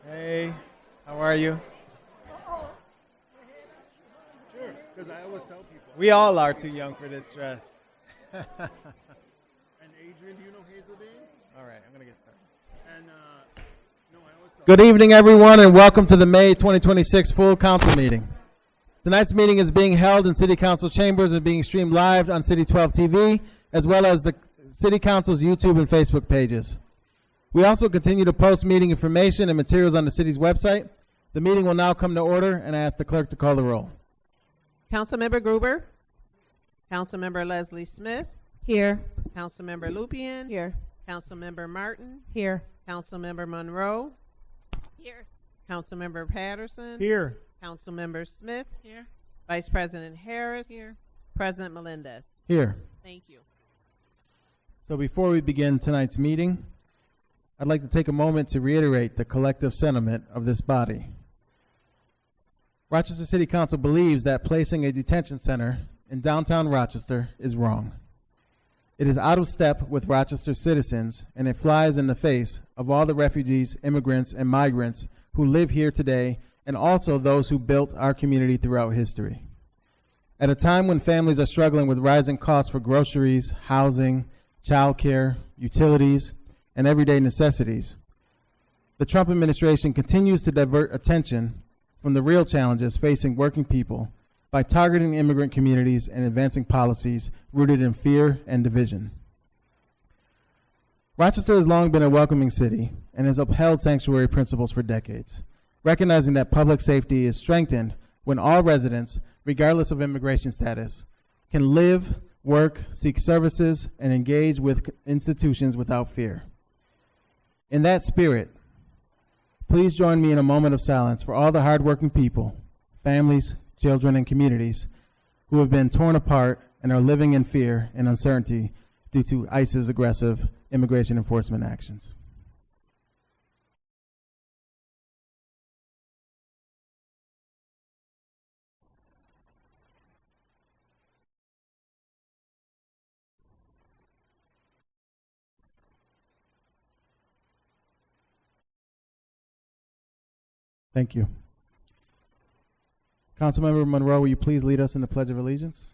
Hey, how are you? Sure, because I always tell people. We all are too young for this dress. And Adrian, do you know Hazeldine? All right, I'm going to get started. And no, I always tell. Good evening, everyone, and welcome to the May 2026 full council meeting. Tonight's meeting is being held in City Council chambers and being streamed live on City 12 TV, as well as the City Council's YouTube and Facebook pages. We also continue to post meeting information and materials on the city's website. The meeting will now come to order, and I ask the clerk to call the roll. Councilmember Gruber. Councilmember Leslie Smith. Here. Councilmember Lupien. Here. Councilmember Martin. Here. Councilmember Monroe. Here. Councilmember Patterson. Here. Councilmember Smith. Here. Vice President Harris. Here. President Melendez. Here. Thank you. So before we begin tonight's meeting, I'd like to take a moment to reiterate the collective sentiment of this body. Rochester City Council believes that placing a detention center in downtown Rochester is wrong. It is out of step with Rochester citizens, and it flies in the face of all the refugees, immigrants, and migrants who live here today, and also those who built our community throughout history. At a time when families are struggling with rising costs for groceries, housing, childcare, utilities, and everyday necessities, the Trump administration continues to divert attention from the real challenges facing working people by targeting immigrant communities and advancing policies rooted in fear and division. Rochester has long been a welcoming city and has upheld sanctuary principles for decades, recognizing that public safety is strengthened when all residents, regardless of immigration status, can live, work, seek services, and engage with institutions without fear. In that spirit, please join me in a moment of silence for all the hardworking people, families, children, and communities who have been torn apart and are living in fear and uncertainty due to ICE's aggressive immigration enforcement actions. Thank you. Councilmember Monroe, will you please lead us in the Pledge of Allegiance?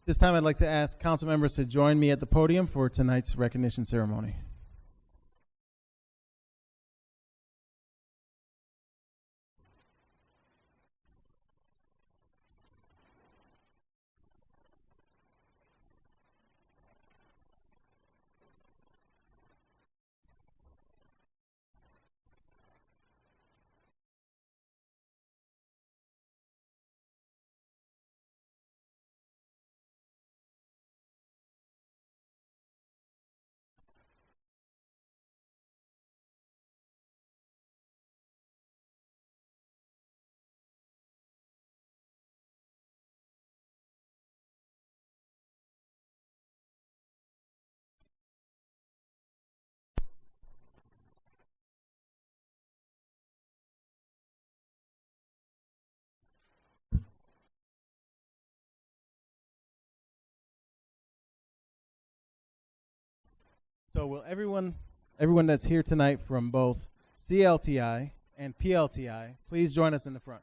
This time I'd like to ask council members to join me at the podium for tonight's recognition ceremony. So will everyone that's here tonight from both CLTI and PLTI, please join us in the front.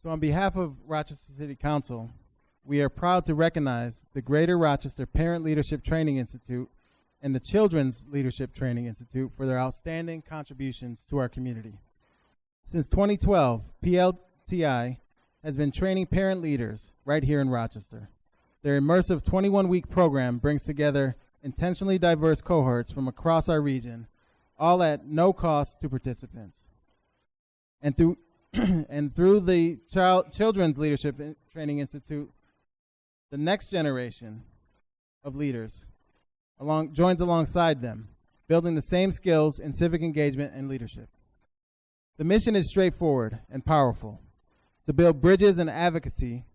So on behalf of Rochester City Council, we are proud to recognize the Greater Rochester Parent Leadership Training Institute and the Children's Leadership Training Institute for their outstanding contributions to our community. Since 2012, PLTI has been training parent leaders right here in Rochester. Their immersive 21-week program brings together intentionally diverse cohorts from across our region, all at no cost to participants. And through the Children's Leadership Training Institute, the next generation of leaders joins alongside them, building the same skills in civic engagement and leadership. The mission is straightforward and powerful: to build bridges and advocacy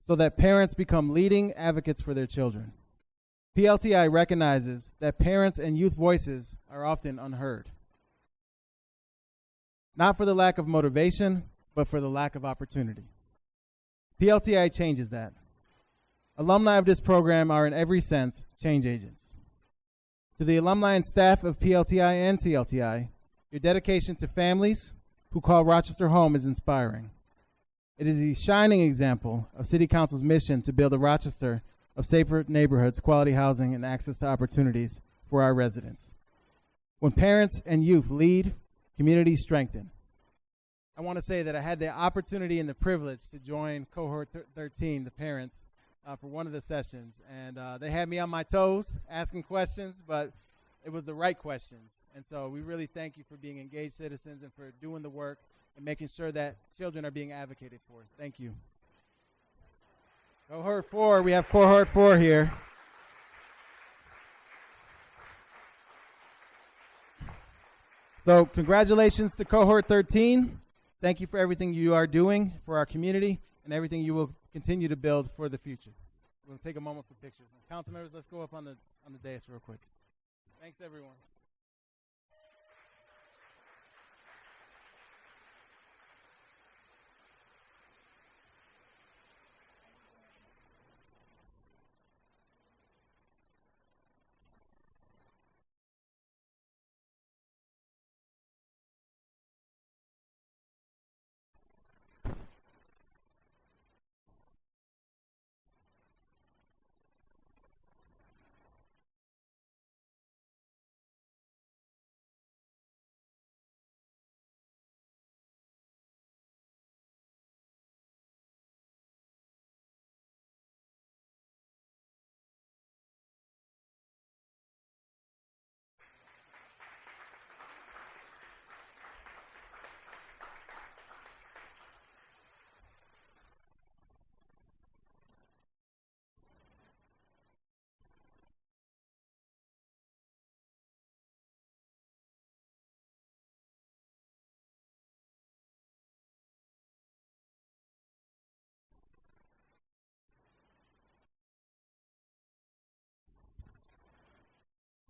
so that parents become leading advocates for their children. PLTI recognizes that parents and youth voices are often unheard, not for the lack of motivation, but for the lack of opportunity. PLTI changes that. Alumni of this program are in every sense change agents. To the alumni and staff of PLTI and CLTI, your dedication to families who call Rochester home is inspiring. It is a shining example of City Council's mission to build a Rochester of safer neighborhoods, quality housing, and access to opportunities for our residents. When parents and youth lead, communities strengthen. I want to say that I had the opportunity and the privilege to join Cohort 13, the parents, for one of the sessions. And they had me on my toes asking questions, but it was the right questions. And so we really thank you for being engaged citizens and for doing the work and making sure that children are being advocated for. Thank you. Cohort 4, we have Cohort 4 here. So congratulations to Cohort 13. Thank you for everything you are doing for our community and everything you will continue to build for the future. We'll take a moment for pictures. Council members, let's go up on the dais real quick. Thanks, everyone.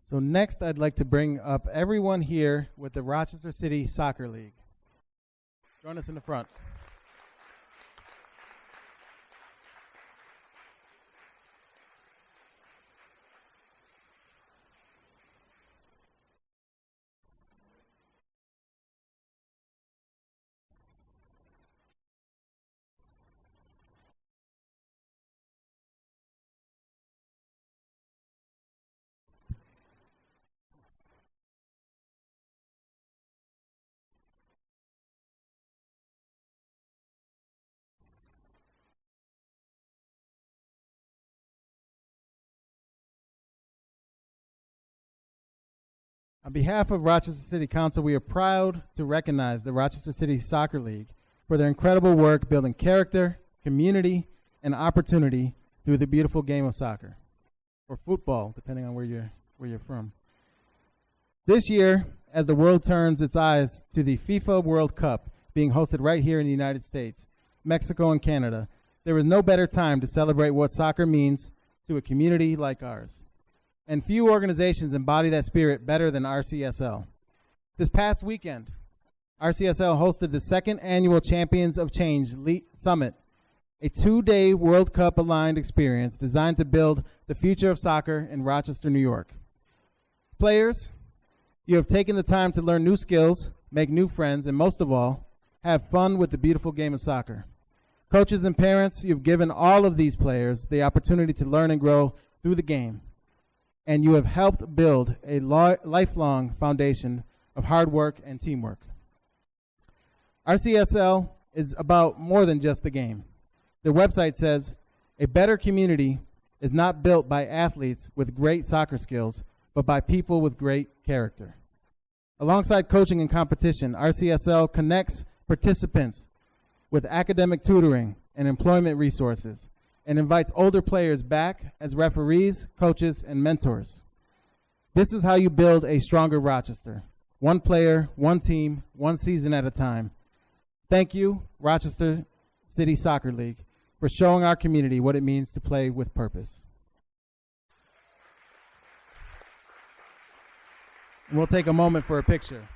So next, I'd like to bring up everyone here with the Rochester City Soccer League. Join us in the front. On behalf of Rochester City Council, we are proud to recognize the Rochester City Soccer League for their incredible work building character, community, and opportunity through the beautiful game of soccer, or football, depending on where you're from. This year, as the world turns its eyes to the FIFA World Cup being hosted right here in the United States, Mexico, and Canada, there is no better time to celebrate what soccer means to a community like ours. And few organizations embody that spirit better than RCSL. This past weekend, RCSL hosted the second annual Champions of Change Summit, a 2-day World Cup aligned experience designed to build the future of soccer in Rochester, New York. Players, you have taken the time to learn new skills, make new friends, and most of all, have fun with the beautiful game of soccer. Coaches and parents, you've given all of these players the opportunity to learn and grow through the game, and you have helped build a lifelong foundation of hard work and teamwork. RCSL is about more than just the game. Their website says, a better community is not built by athletes with great soccer skills, but by people with great character. Alongside coaching and competition, RCSL connects participants with academic tutoring and employment resources and invites older players back as referees, coaches, and mentors. This is how you build a stronger Rochester. One player, one team, one season at a time. Thank you, Rochester City Soccer League, for showing our community what it means to play with purpose. And we'll take a moment for a picture.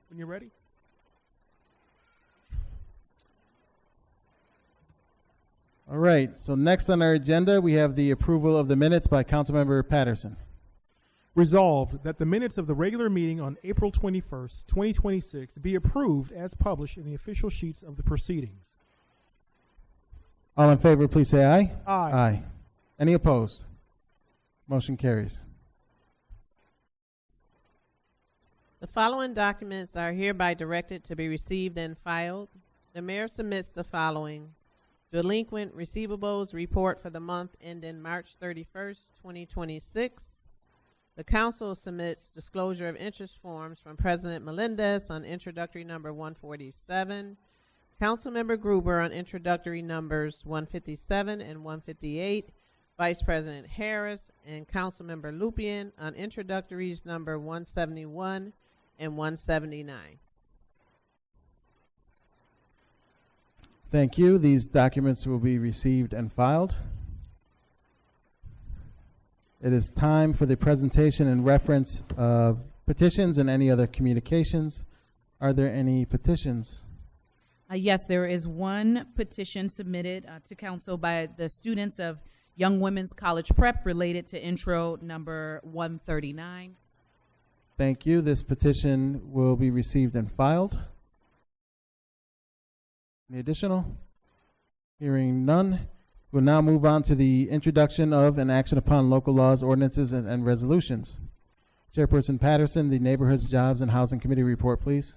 When you're ready. All right, so next on our agenda, we have the approval of the minutes by Councilmember Patterson. Resolved that the minutes of the regular meeting on April 21st, 2026 be approved as published in the official sheets of the proceedings. All in favor, please say aye. Aye. Aye. Any opposed? Motion carries. The following documents are hereby directed to be received and filed. The mayor submits the following: delinquent receivables report for the month ending March 31st, 2026. The council submits disclosure of interest forms from President Melendez on introductory number 147, Councilmember Gruber on introductory numbers 157 and 158, Vice President Harris and Councilmember Lupien on introductories number 171 and 179. Thank you. These documents will be received and filed. It is time for the presentation and reference of petitions and any other communications. Are there any petitions? Yes, there is one petition submitted to council by the students of Young Women's College Prep related to intro number 139. Thank you. This petition will be received and filed. Any additional? Hearing none. We'll now move on to the introduction of and action upon local laws, ordinances, and resolutions. Chairperson Patterson, the Neighborhoods, Jobs, and Housing Committee report, please.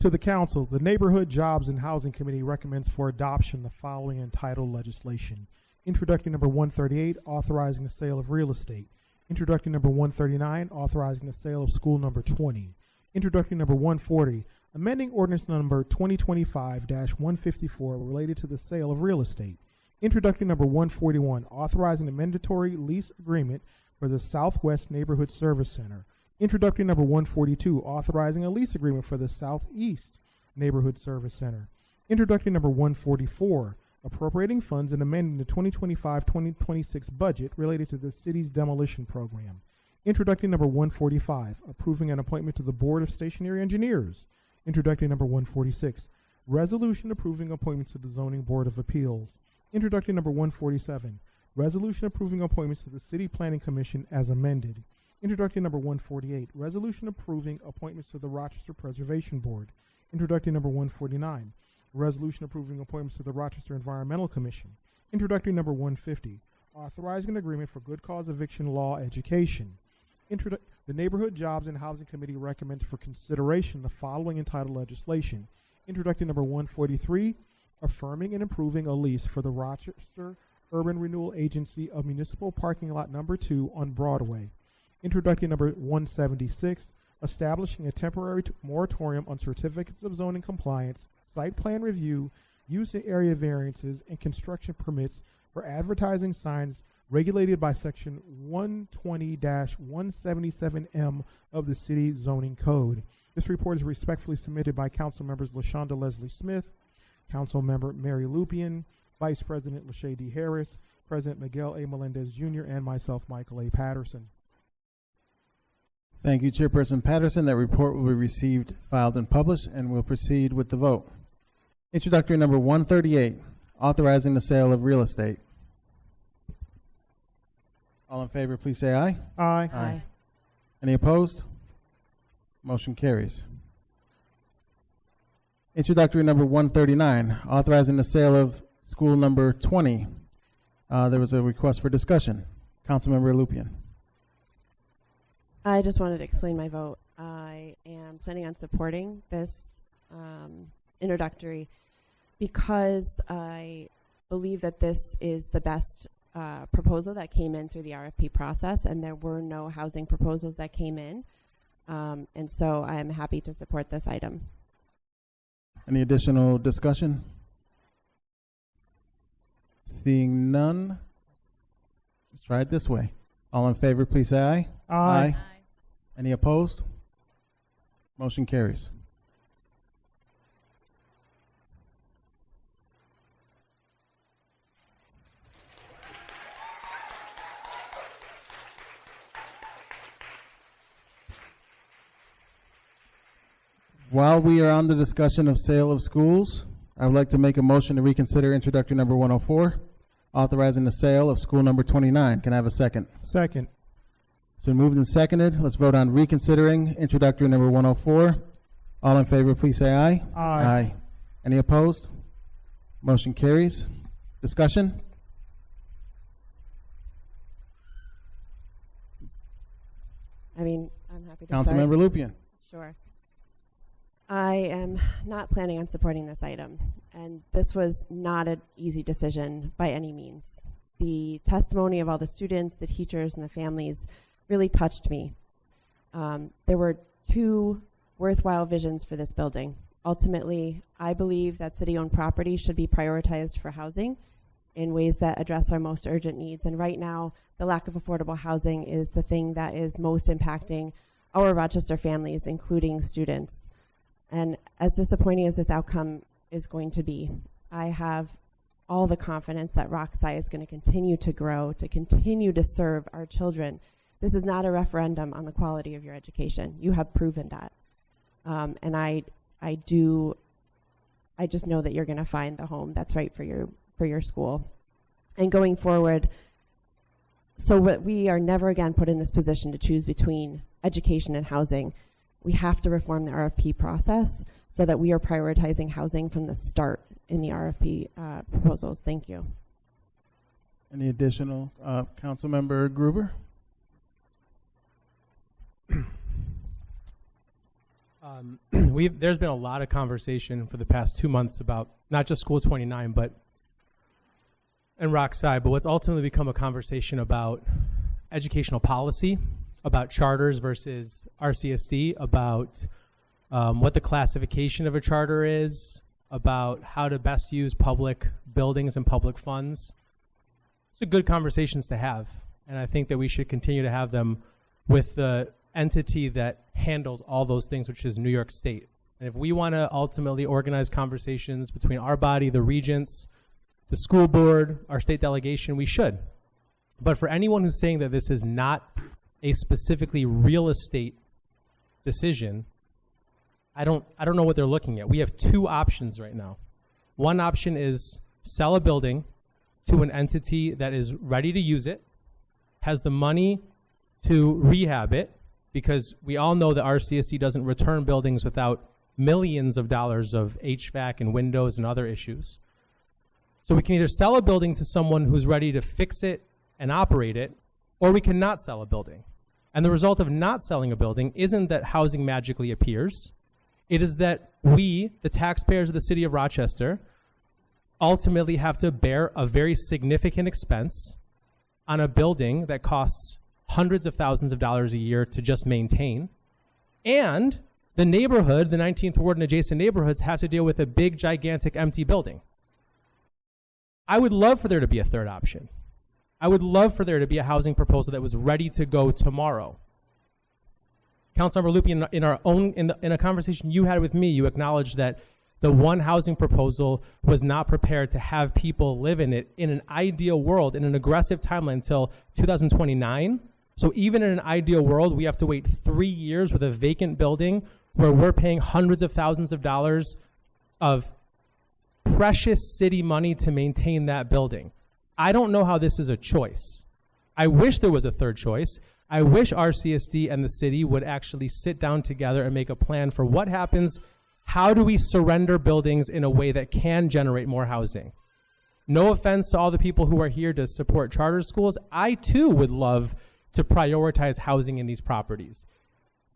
To the council, the Neighborhood, Jobs, and Housing Committee recommends for adoption the following entitled legislation. Introductory number 138, authorizing the sale of real estate. Introductory number 139, authorizing the sale of school number 20. Introductory number 140, amending ordinance number 2025-154 related to the sale of real estate. Introductory number 141, authorizing a mandatory lease agreement for the Southwest Neighborhood Service Center. Introductory number 142, authorizing a lease agreement for the Southeast Neighborhood Service Center. Introductory number 144, appropriating funds and amending the 2025-2026 budget related to the city's demolition program. Introductory number 145, approving an appointment to the Board of Stationary Engineers. Introductory number 146, resolution approving appointments to the Zoning Board of Appeals. Introductory number 147, resolution approving appointments to the City Planning Commission as amended. Introductory number 148, resolution approving appointments to the Rochester Preservation Board. Introductory number 149, resolution approving appointments to the Rochester Environmental Commission. Introductory number 150, authorizing an agreement for good cause eviction law education. The Neighborhood Jobs and Housing Committee recommends for consideration the following entitled legislation. Introductory number 143, affirming and improving a lease for the Rochester Urban Renewal Agency of Municipal Parking Lot Number 2 on Broadway. Introductory number 176, establishing a temporary moratorium on certificates of zoning compliance, site plan review, use area variances, and construction permits for advertising signs regulated by Section 120-177M of the City Zoning Code. This report is respectfully submitted by Council Members LaShonda Leslie Smith, Council Member Mary Lupian, Vice President Lachey D. Harris, President Miguel A. Melendez Jr., and myself, Michael A. Patterson. Thank you, Chairperson Patterson. That report will be received, filed, and published, and we'll proceed with the vote. Introductory number 138, authorizing the sale of real estate. All in favor, please say aye. Aye. Aye. Any opposed? Motion carries. Introductory number 139, authorizing the sale of school number 20. There was a request for discussion. Councilmember Lupian. I just wanted to explain my vote. I am planning on supporting this introductory because I believe that this is the best proposal that came in through the RFP process, and there were no housing proposals that came in. And so I am happy to support this item. Any additional discussion? Seeing none, let's try it this way. All in favor, please say aye. Aye. Any opposed? Motion carries. While we are on the discussion of sale of schools, I would like to make a motion to reconsider introductory number 104, authorizing the sale of school number 29. Can I have a second? Second. It's been moved and seconded. Let's vote on reconsidering introductory number 104. All in favor, please say aye. Aye. Any opposed? Motion carries. Discussion? I mean, I'm happy to Councilmember Lupian. Sure. I am not planning on supporting this item, and this was not an easy decision by any means. The testimony of all the students, the teachers, and the families really touched me. There were two worthwhile visions for this building. Ultimately, I believe that city-owned property should be prioritized for housing in ways that address our most urgent needs. And right now, the lack of affordable housing is the thing that is most impacting our Rochester families, including students. And as disappointing as this outcome is going to be, I have all the confidence that RockSci is going to continue to grow, to continue to serve our children. This is not a referendum on the quality of your education. You have proven that. And I just know that you're going to find the home that's right for your school. And going forward, so that we are never again put in this position to choose between education and housing, we have to reform the RFP process so that we are prioritizing housing from the start in the RFP proposals. Thank you. Any additional? Councilmember Gruber? There's been a lot of conversation for the past 2 months about not just School 29 and RockSci, but what's ultimately become a conversation about educational policy, about charters versus RCSD, about what the classification of a charter is, about how to best use public buildings and public funds. It's a good conversations to have, and I think that we should continue to have them with the entity that handles all those things, which is New York State. And if we want to ultimately organize conversations between our body, the regents, the school board, our state delegation, we should. But for anyone who's saying that this is not a specifically real estate decision, I don't know what they're looking at. We have two options right now. One option is sell a building to an entity that is ready to use it, has the money to rehab it, because we all know that RCSD doesn't return buildings without millions of dollars of HVAC and windows and other issues. So we can either sell a building to someone who's ready to fix it and operate it, or we can not sell a building. And the result of not selling a building isn't that housing magically appears. It is that we, the taxpayers of the city of Rochester, ultimately have to bear a very significant expense on a building that costs hundreds of thousands of dollars a year to just maintain. And the neighborhood, the 19th Ward and adjacent neighborhoods, have to deal with a big, gigantic, empty building. I would love for there to be a third option. I would love for there to be a housing proposal that was ready to go tomorrow. Councilmember Lupi, in a conversation you had with me, you acknowledged that the one housing proposal was not prepared to have people live in it in an ideal world, in an aggressive timeline until 2029. So even in an ideal world, we have to wait 3 years with a vacant building where we're paying hundreds of thousands of dollars of precious city money to maintain that building. I don't know how this is a choice. I wish there was a third choice. I wish RCSD and the city would actually sit down together and make a plan for what happens. How do we surrender buildings in a way that can generate more housing? No offense to all the people who are here to support charter schools. I too would love to prioritize housing in these properties.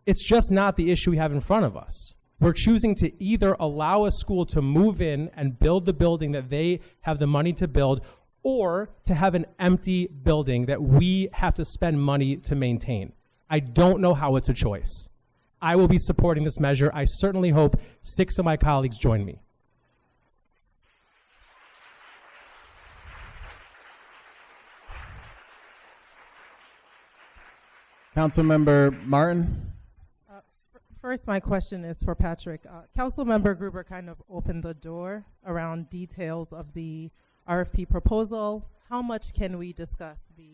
It's just not the issue we have in front of us. We're choosing to either allow a school to move in and build the building that they have the money to build, or to have an empty building that we have to spend money to maintain. I don't know how it's a choice. I will be supporting this measure. I certainly hope 6 of my colleagues join me. Councilmember Martin. First, my question is for Patrick. Councilmember Gruber kind of opened the door around details of the RFP proposal. How much can we discuss the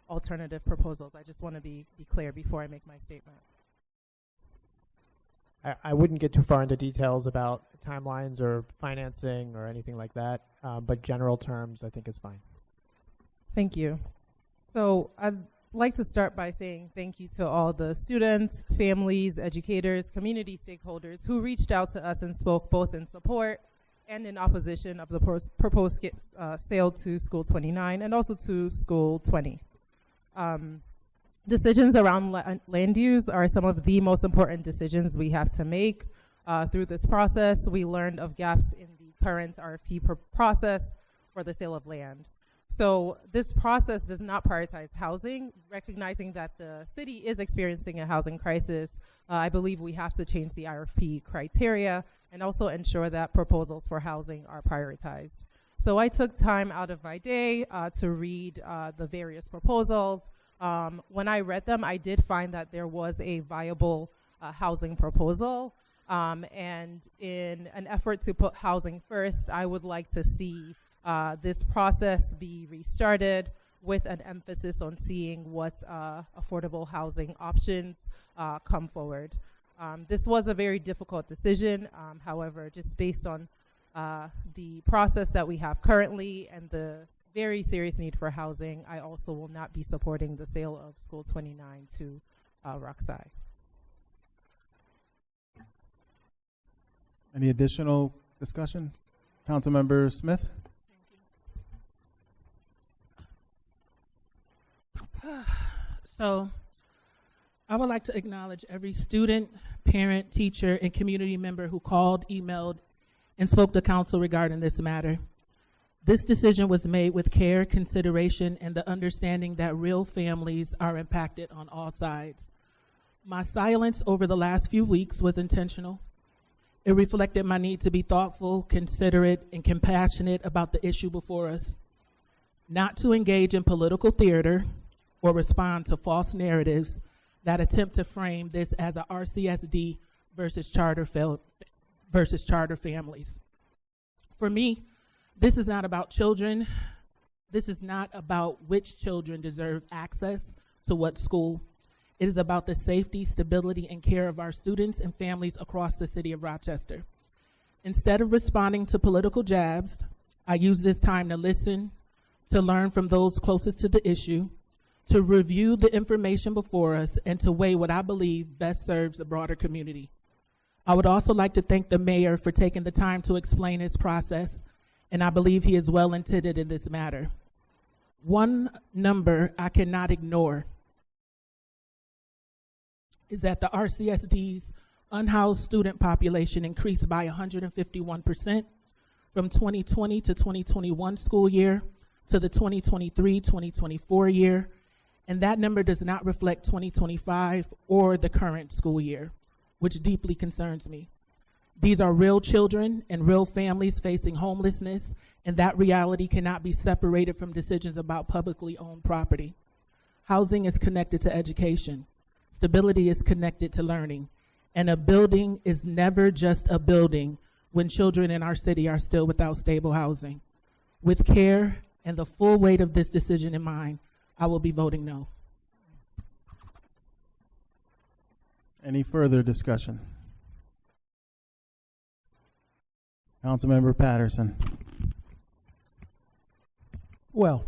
alternative proposals? I just want to be clear before I make my statement. I wouldn't get too far into details about timelines or financing or anything like that, but general terms I think is fine. Thank you. So I'd like to start by saying thank you to all the students, families, educators, community stakeholders who reached out to us and spoke both in support and in opposition of the proposed sale to School 29 and also to School 20. Decisions around land use are some of the most important decisions we have to make. Through this process, we learned of gaps in the current RFP process for the sale of land. So this process does not prioritize housing. Recognizing that the city is experiencing a housing crisis, I believe we have to change the RFP criteria and also ensure that proposals for housing are prioritized. So I took time out of my day to read the various proposals. When I read them, I did find that there was a viable housing proposal. And in an effort to put housing first, I would like to see this process be restarted with an emphasis on seeing what affordable housing options come forward. This was a very difficult decision. However, just based on the process that we have currently and the very serious need for housing, I also will not be supporting the sale of School 29 to Roxai. Any additional discussion? Councilmember Smith? So I would like to acknowledge every student, parent, teacher, and community member who called, emailed, and spoke to council regarding this matter. This decision was made with care, consideration, and the understanding that real families are impacted on all sides. My silence over the last few weeks was intentional. It reflected my need to be thoughtful, considerate, and compassionate about the issue before us, not to engage in political theater or respond to false narratives that attempt to frame this as a RCSD versus charter families. For me, this is not about children. This is not about which children deserve access to what school. It is about the safety, stability, and care of our students and families across the city of Rochester. Instead of responding to political jabs, I use this time to listen, to learn from those closest to the issue, to review the information before us, and to weigh what I believe best serves the broader community. I would also like to thank the mayor for taking the time to explain his process, and I believe he is well intended in this matter. One number I cannot ignore is that the RCSD's unhoused student population increased by 151% from 2020 to 2021 school year to the 2023-2024 year, and that number does not reflect 2025 or the current school year, which deeply concerns me. These are real children and real families facing homelessness, and that reality cannot be separated from decisions about publicly owned property. Housing is connected to education. Stability is connected to learning. And a building is never just a building when children in our city are still without stable housing. With care and the full weight of this decision in mind, I will be voting no. Any further discussion? Councilmember Patterson. Well,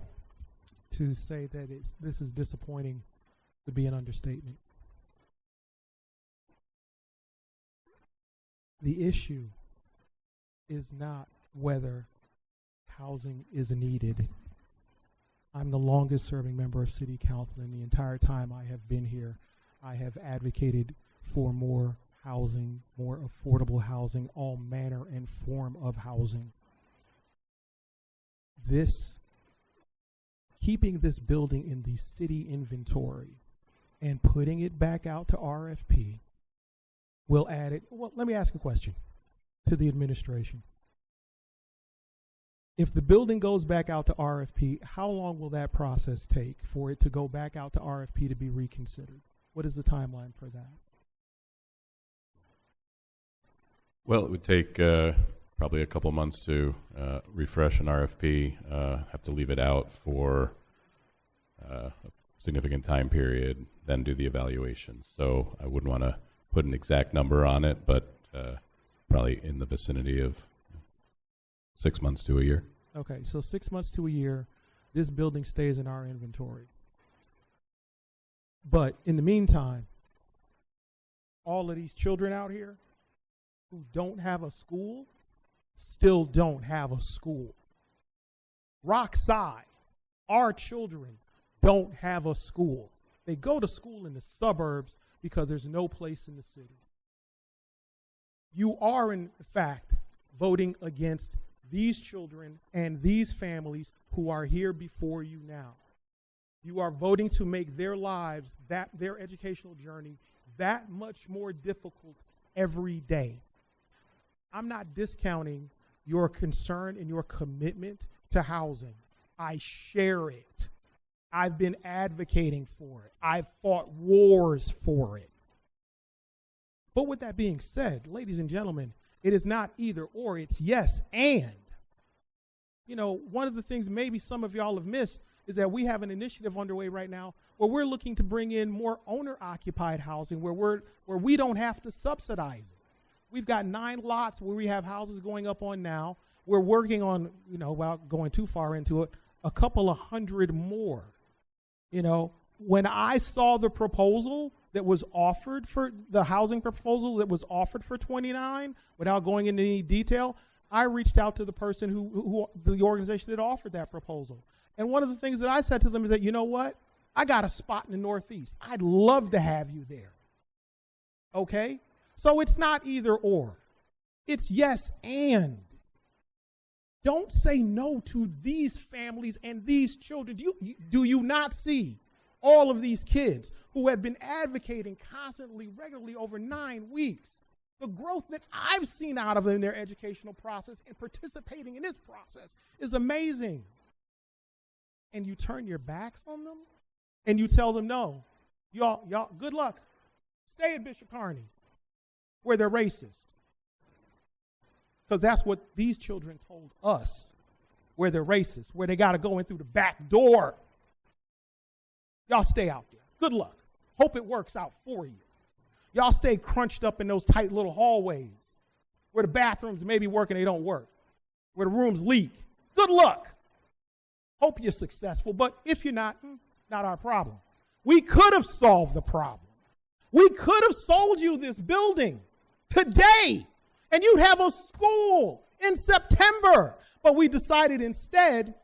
to say that this is disappointing would be an understatement. The issue is not whether housing is needed. I'm the longest serving member of City Council, and the entire time I have been here, I have advocated for more housing, more affordable housing, all manner and form of housing. Keeping this building in the city inventory and putting it back out to RFP will add it. Well, let me ask a question to the administration. If the building goes back out to RFP, how long will that process take for it to go back out to RFP to be reconsidered? What is the timeline for that? Well, it would take probably a couple months to refresh an RFP, have to leave it out for a significant time period, then do the evaluation. So I wouldn't want to put an exact number on it, but probably in the vicinity of 6 months to a year. Okay, so 6 months to a year, this building stays in our inventory. But in the meantime, all of these children out here who don't have a school still don't have a school. Rockside, our children don't have a school. They go to school in the suburbs because there's no place in the city. You are, in fact, voting against these children and these families who are here before you now. You are voting to make their lives, their educational journey, that much more difficult every day. I'm not discounting your concern and your commitment to housing. I share it. I've been advocating for it. I've fought wars for it. But with that being said, ladies and gentlemen, it is not either or, it's yes and. You know, one of the things maybe some of y'all have missed is that we have an initiative underway right now where we're looking to bring in more owner-occupied housing where we don't have to subsidize it. We've got 9 lots where we have houses going up on now. We're working on, without going too far into it, a couple of 100 more. When I saw the proposal that was offered for the housing proposal that was offered for 29, without going into any detail, I reached out to the person who the organization that offered that proposal. And one of the things that I said to them is that, you know what? I got a spot in the Northeast. I'd love to have you there. Okay? So it's not either or. It's yes and. Don't say no to these families and these children. Do you not see all of these kids who have been advocating constantly, regularly over 9 weeks? The growth that I've seen out of them in their educational process and participating in this process is amazing. And you turn your backs on them and you tell them, no, y'all, good luck. Stay at Bishop Kearney. where they're racist. Because that's what these children told us, where they're racist, where they got to go in through the back door. Y'all stay out there. Good luck. Hope it works out for you. Y'all stay crunched up in those tight little hallways where the bathrooms maybe work and they don't work, where the rooms leak. Good luck. Hope you're successful, but if you're not our problem. We could have solved the problem. We could have sold you this building today, and you'd have a school in September. But we decided instead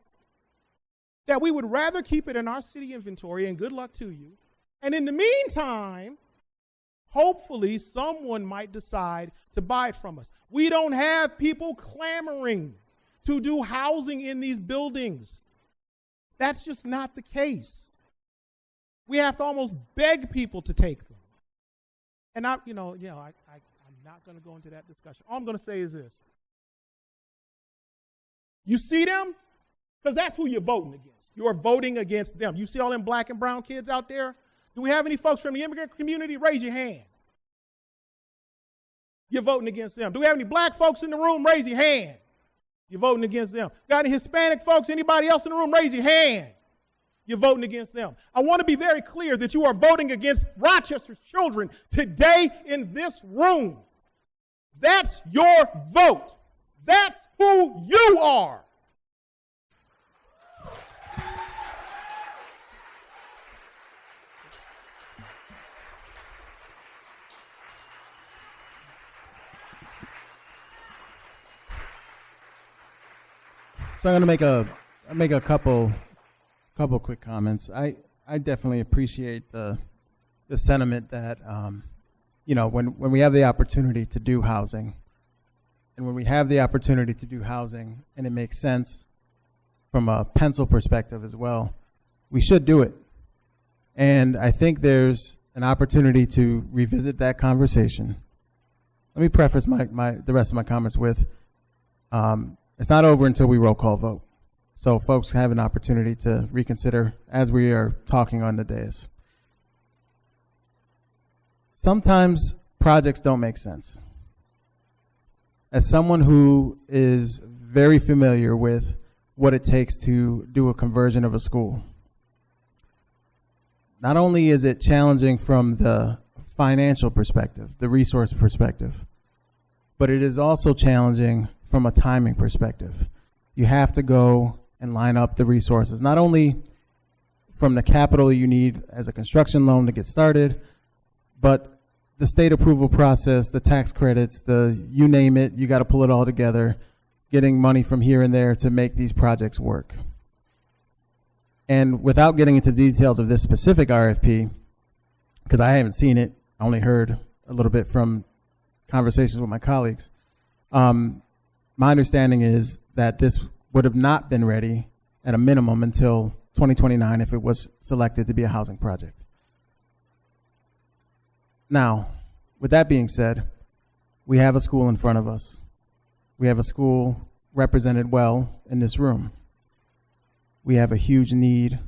that we would rather keep it in our city inventory, and good luck to you. And in the meantime, hopefully someone might decide to buy it from us. We don't have people clamoring to do housing in these buildings. That's just not the case. We have to almost beg people to take them. And I'm not going to go into that discussion. All I'm going to say is this. You see them? Because that's who you're voting against. You're voting against them. You see all them black and brown kids out there? Do we have any folks from the immigrant community? Raise your hand. You're voting against them. Do we have any black folks in the room? Raise your hand. You're voting against them. Got any Hispanic folks? Anybody else in the room? Raise your hand. You're voting against them. I want to be very clear that you are voting against Rochester's children today in this room. That's your vote. That's who you are. So I'm going to make a couple quick comments. I definitely appreciate the sentiment that when we have the opportunity to do housing, and when we have the opportunity to do housing, and it makes sense from a pencil perspective as well, we should do it. And I think there's an opportunity to revisit that conversation. Let me preface the rest of my comments with. It's not over until we roll call vote. So folks have an opportunity to reconsider as we are talking on the dais. Sometimes projects don't make sense. As someone who is very familiar with what it takes to do a conversion of a school, not only is it challenging from the financial perspective, the resource perspective, but it is also challenging from a timing perspective. You have to go and line up the resources, not only from the capital you need as a construction loan to get started, but the state approval process, the tax credits, you name it, you got to pull it all together, getting money from here and there to make these projects work. And without getting into the details of this specific RFP, because I haven't seen it, I only heard a little bit from conversations with my colleagues, my understanding is that this would have not been ready at a minimum until 2029 if it was selected to be a housing project. Now, with that being said, we have a school in front of us. We have a school represented well in this room. We have a huge need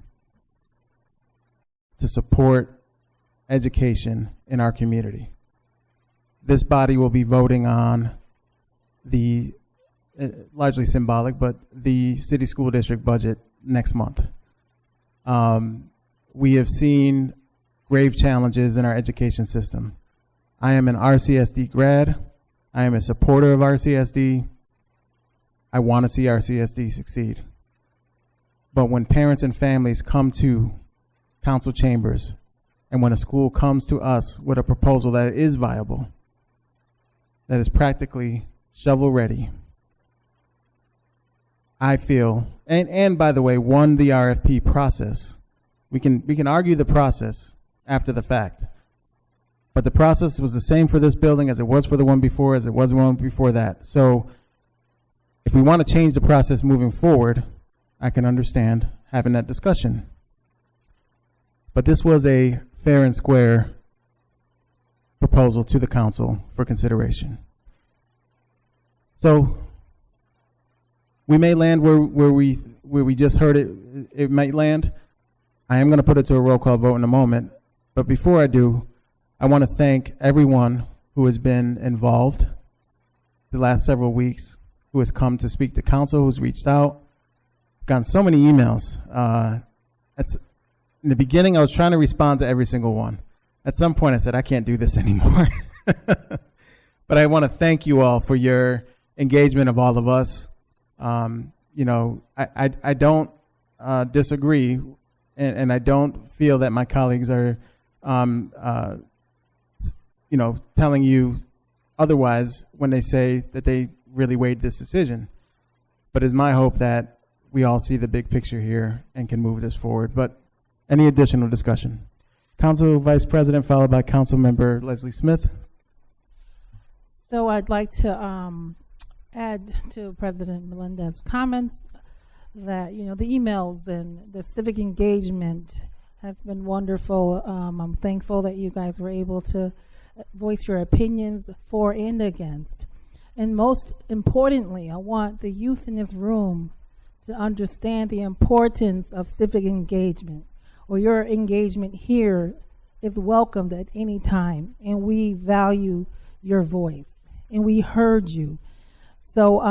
to support education in our community. This body will be voting on the largely symbolic, but the city school district budget next month. We have seen grave challenges in our education system. I am an RCSD grad. I am a supporter of RCSD. I want to see RCSD succeed. But when parents and families come to council chambers, and when a school comes to us with a proposal that is viable, that is practically shovel ready, I feel, and by the way, won the RFP process. We can argue the process after the fact, but the process was the same for this building as it was for the one before, as it was the one before that. So if we want to change the process moving forward, I can understand having that discussion. But this was a fair and square proposal to the council for consideration. So we may land where we just heard it might land. I am going to put it to a roll call vote in a moment. But before I do, I want to thank everyone who has been involved the last several weeks, who has come to speak to council, who's reached out. Gotten so many emails. In the beginning, I was trying to respond to every single one. At some point, I said, I can't do this anymore. But I want to thank you all for your engagement of all of us. You know, I don't disagree, and I don't feel that my colleagues are, you know, telling you otherwise when they say that they really weighed this decision. But it's my hope that we all see the big picture here and can move this forward. But any additional discussion? Council Vice President, followed by Council Member Leslie Smith. So I'd like to add to President Melendez's comments that, you know, the emails and the civic engagement has been wonderful. I'm thankful that you guys were able to voice your opinions for and against. And most importantly, I want the youth in this room to understand the importance of civic engagement, or your engagement here is welcomed at any time, and we value your voice, and we heard you. So,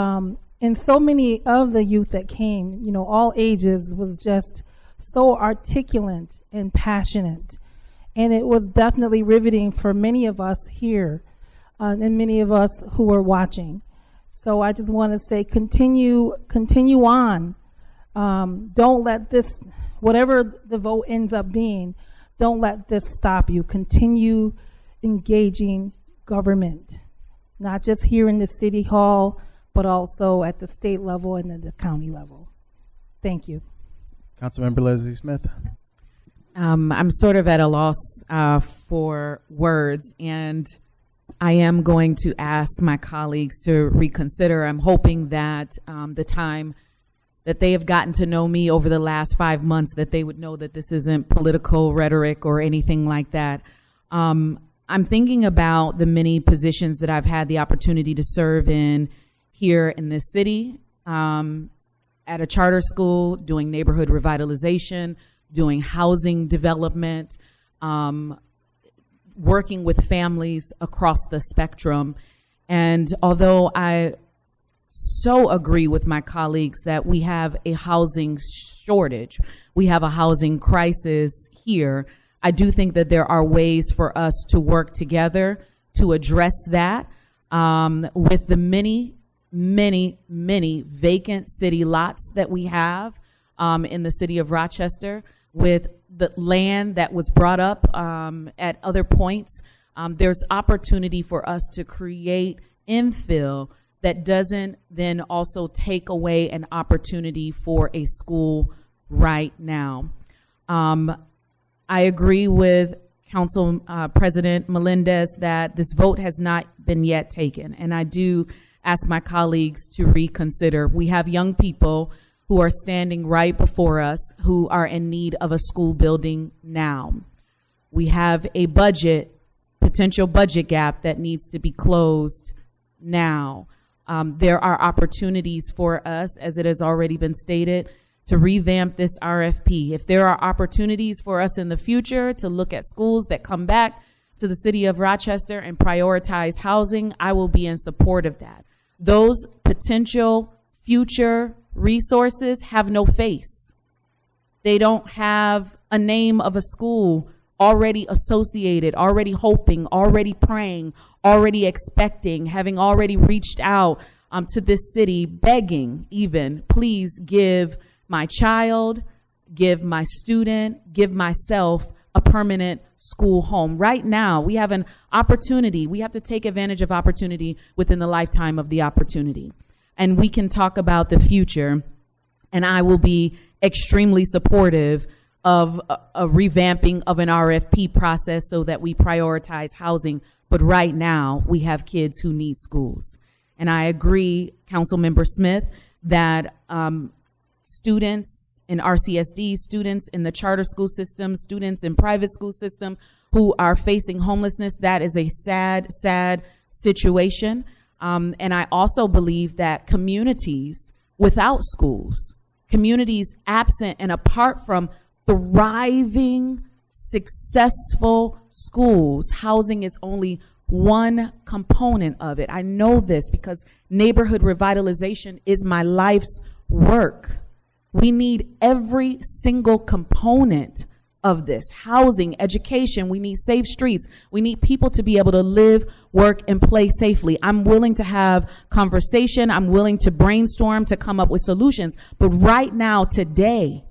and so many of the youth that came, you know, all ages, was just so articulate and passionate. And it was definitely riveting for many of us here and many of us who were watching. So I just want to say, continue on. Don't let this, whatever the vote ends up being, don't let this stop you. Continue engaging government, not just here in the city hall, but also at the state level and at the county level. Thank you. Councilmember Leslie Smith. I'm sort of at a loss for words, and I am going to ask my colleagues to reconsider. I'm hoping that the time that they have gotten to know me over the last 5 months, that they would know that this isn't political rhetoric or anything like that. I'm thinking about the many positions that I've had the opportunity to serve in here in this city, at a charter school, doing neighborhood revitalization, doing housing development, working with families across the spectrum. And although I so agree with my colleagues that we have a housing shortage, we have a housing crisis here, I do think that there are ways for us to work together to address that with the many vacant city lots that we have in the city of Rochester, with the land that was brought up at other points. There's opportunity for us to create infill that doesn't then also take away an opportunity for a school right now. I agree with Council President Melendez that this vote has not been yet taken, and I do ask my colleagues to reconsider. We have young people who are standing right before us who are in need of a school building now. We have a potential budget gap that needs to be closed now. There are opportunities for us, as it has already been stated, to revamp this RFP. If there are opportunities for us in the future to look at schools that come back to the city of Rochester and prioritize housing, I will be in support of that. Those potential future resources have no face. They don't have a name of a school already associated, already hoping, already praying, already expecting, having already reached out to this city, begging even, please give my child, give my student, give myself a permanent school home. Right now, we have an opportunity. We have to take advantage of opportunity within the lifetime of the opportunity. And we can talk about the future, and I will be extremely supportive of a revamping of an RFP process so that we prioritize housing. But right now, we have kids who need schools. And I agree, Councilmember Smith, that students in RCSD, students in the charter school system, students in private school system who are facing homelessness, that is a sad, sad situation. And I also believe that communities without schools, communities absent and apart from thriving, successful schools, housing is only one component of it. I know this because neighborhood revitalization is my life's work. We need every single component of this. Housing, education, we need safe streets. We need people to be able to live, work, and play safely. I'm willing to have conversation. I'm willing to brainstorm to come up with solutions. But right now, today,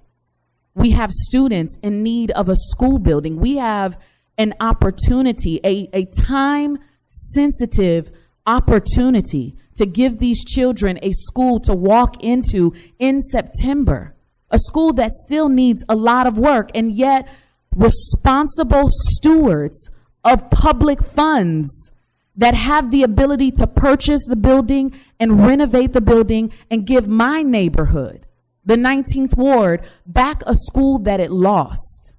we have students in need of a school building. We have an opportunity, a time-sensitive opportunity to give these children a school to walk into in September, a school that still needs a lot of work, and yet responsible stewards of public funds that have the ability to purchase the building and renovate the building and give my neighborhood, the 19th Ward, back a school that it lost.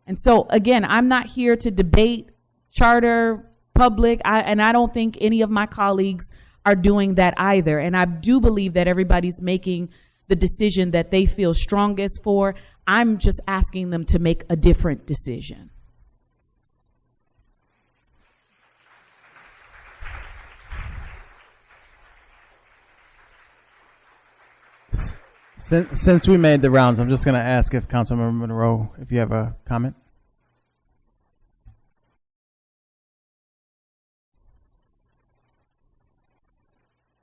And so, again, I'm not here to debate charter, public, and I don't think any of my colleagues are doing that either. And I do believe that everybody's making the decision that they feel strongest for. I'm just asking them to make a different decision. Since we made the rounds, I'm just going to ask if Councilmember Monroe, if you have a comment.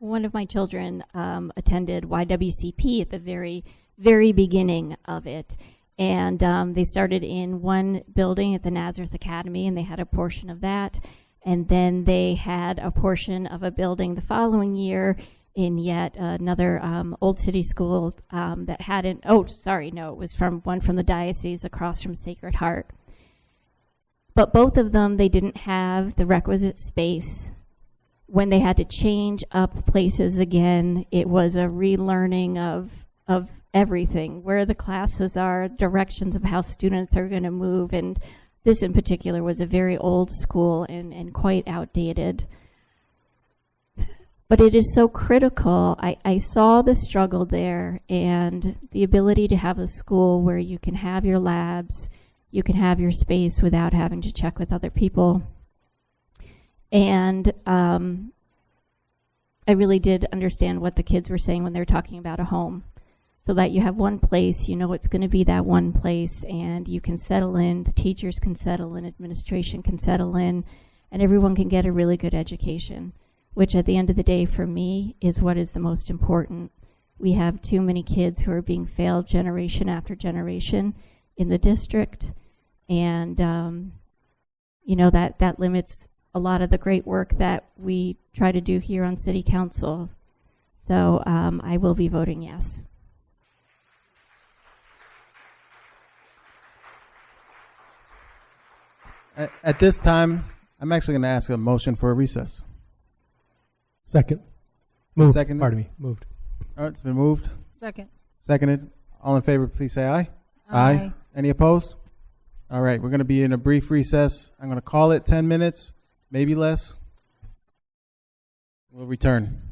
One of my children attended YWCP at the very, very beginning of it. And they started in one building at the Nazareth Academy, and they had a portion of that. And then they had a portion of a building the following year in yet another Old City school that hadn't, it was one from the diocese across from Sacred Heart. But both of them, they didn't have the requisite space. When they had to change up places again, it was a relearning of everything, where the classes are, directions of how students are going to move. And this in particular was a very old school and quite outdated. But it is so critical. I saw the struggle there, and the ability to have a school where you can have your labs, you can have your space without having to check with other people. And I really did understand what the kids were saying when they were talking about a home. So that you have one place, you know it's going to be that one place, and you can settle in, the teachers can settle in, administration can settle in, and everyone can get a really good education, which at the end of the day for me is what is the most important. We have too many kids who are being failed generation after generation in the district, and that limits a lot of the great work that we try to do here on City Council. So I will be voting yes. At this time, I'm actually going to ask a motion for a recess. Second. Moved. Seconded. Pardon me. Moved. All right, it's been moved. Second. Seconded. All in favor, please say aye. Aye. Any opposed? All right, we're going to be in a brief recess. I'm going to call it 10 minutes, maybe less. We'll return.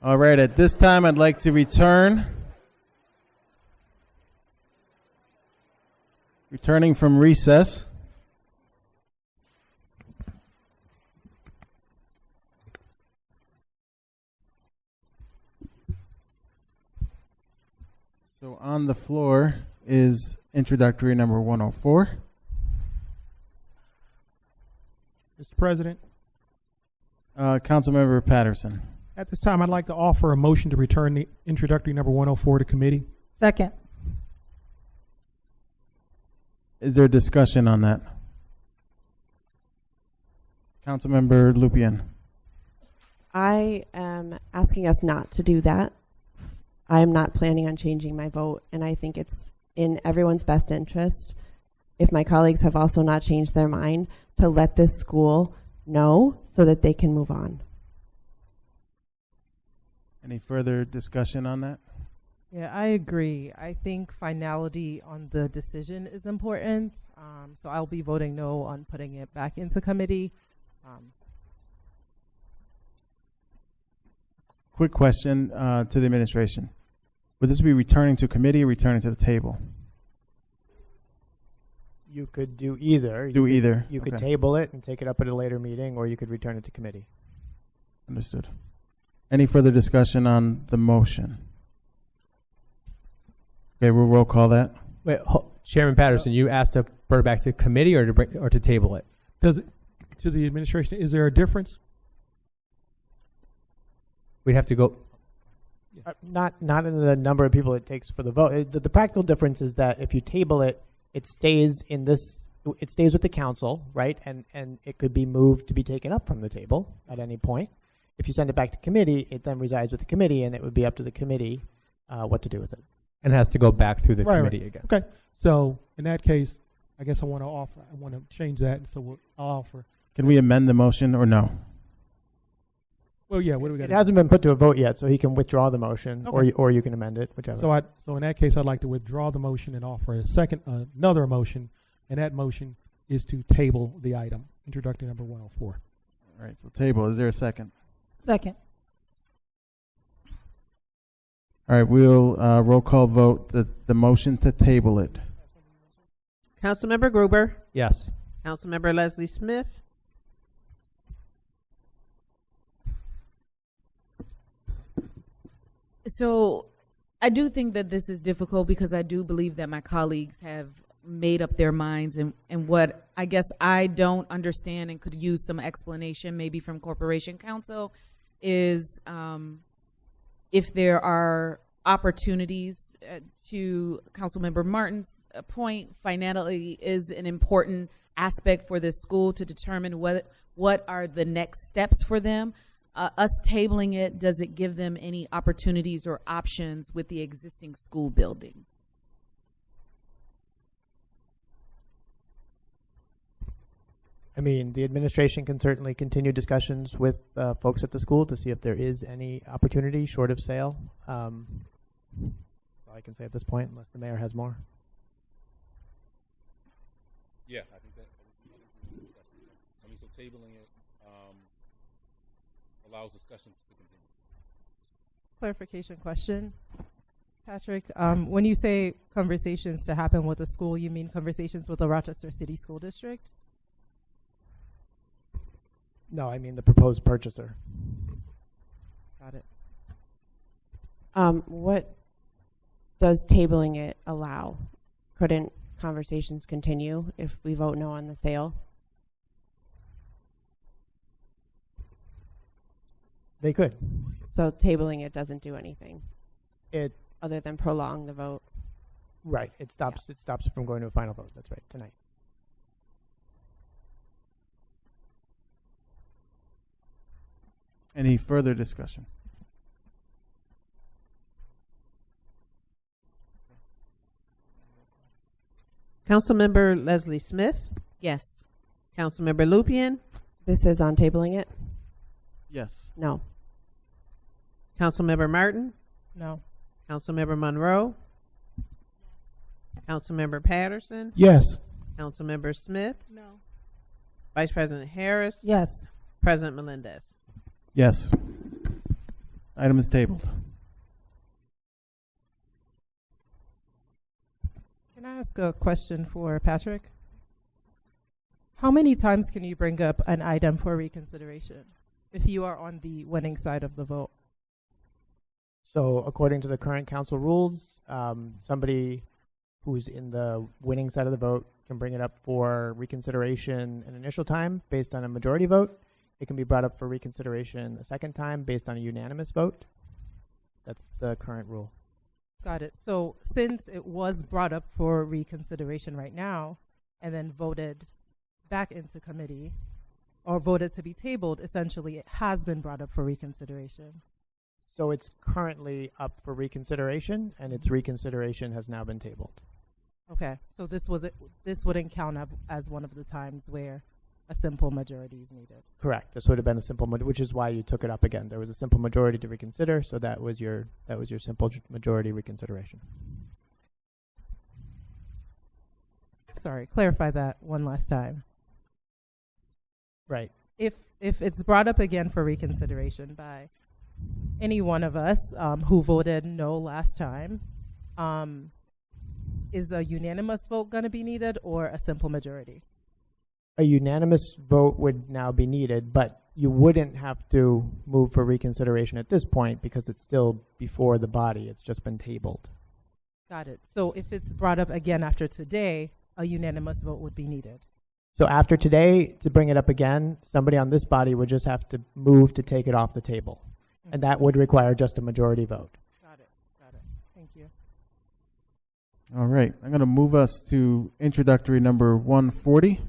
All right, at this time, I'd like to returning from recess. So on the floor is introductory number 104. Mr. President, Councilmember Patterson. at this time, I'd like to offer a motion to return the introductory number 104 to committee. Second. Is there discussion on that? Councilmember Lupien. I am asking us not to do that. I'm not planning on changing my vote, and I think it's in everyone's best interest, if my colleagues have also not changed their mind, to let this school know so that they can move on. Any further discussion on that? Yeah, I agree. I think finality on the decision is important. So I'll be voting no on putting it back into committee. Quick question to the administration. Would this be returning to committee or returning to the table? You could do either. Do either. You could Okay. table it and take it up at a later meeting, or you could return it to committee. Understood. Any further discussion on the motion? Okay, we'll roll call that. Wait, Chairman Patterson, you asked to bring it back to committee or to table it? Does it, to the administration, is there a difference? We'd have to go. Not in the number of people it takes for the vote. The practical difference is that if you table it, it stays in this. It stays with the council, right? And it could be moved to be taken up from the table at any point. If you send it back to committee, it then resides with the committee, and it would be up to the committee what to do with it. And has to go back through the Right, committee right. again. Okay, so in that case, I guess I want to change that, so I'll offer. Can we amend the motion or no? Well, yeah, what do we got? It hasn't been put to a vote yet, so he can withdraw the motion, Okay. or you can amend it, whichever. So in that case, I'd like to withdraw the motion and offer another motion, and that motion is to table the item, introductory number 104. All right, so table. Is there a second? Second. All right, we'll roll call vote the motion to table it. Councilmember Gruber, Yes. Councilmember Leslie Smith, So I do think that this is difficult because I do believe that my colleagues have made up their minds, and what I guess I don't understand and could use some explanation maybe from Corporation Counsel is if there are opportunities to Councilmember Martin's point, finality is an important aspect for this school to determine what are the next steps for them. Us tabling it, does it give them any opportunities or options with the existing school building? I mean, the administration can certainly continue discussions with folks at the school to see if there is any opportunity short of sale. That's all I can say at this point, unless the mayor has more. Yeah, I think that. I mean, so tabling it allows discussions to continue. Clarification question. Patrick, when you say conversations to happen with the school, you mean conversations with the Rochester City School District? No, I mean the proposed purchaser. Got it. What does tabling it allow? Couldn't conversations continue if we vote no on the sale? They could. So tabling it doesn't do anything It other than prolong the vote. right. It stops. It stops it from going to a final vote. That's right. Tonight. Any further discussion? Councilmember Leslie Smith, Yes. Councilmember Lupien, This is on tabling it? Yes. No. Councilmember Martin, No. Councilmember Monroe, Councilmember Patterson, Yes. Councilmember Smith, No. Vice President Harris, Yes. President Melendez. Yes. Item is tabled. Can I ask a question for Patrick? How many times can you bring up an item for reconsideration if you are on the winning side of the vote? So according to the current council rules, somebody who's in the winning side of the vote can bring it up for reconsideration an initial time based on a majority vote. It can be brought up for reconsideration a second time based on a unanimous vote. That's the current rule. Got it. So since it was brought up for reconsideration right now and then voted back into committee or voted to be tabled, essentially it has been brought up for reconsideration. So it's currently up for reconsideration, and its reconsideration has now been tabled. Okay, so this wouldn't count as one of the times where a simple majority is needed. Correct. This would have been a simple, which is why you took it up again. There was a simple majority to reconsider, so that was your simple majority reconsideration. Sorry, clarify that one last time. Right. If it's brought up again for reconsideration by any one of us who voted no last time, is a unanimous vote going to be needed or a simple majority? A unanimous vote would now be needed, but you wouldn't have to move for reconsideration at this point because it's still before the body. It's just been tabled. Got it. So if it's brought up again after today, a unanimous vote would be needed. So after today, to bring it up again, somebody on this body would just have to move to take it off the table. Mm-hmm. And that would require just a majority vote. Got it. Thank you. All right. I'm going to move us to introductory number 140,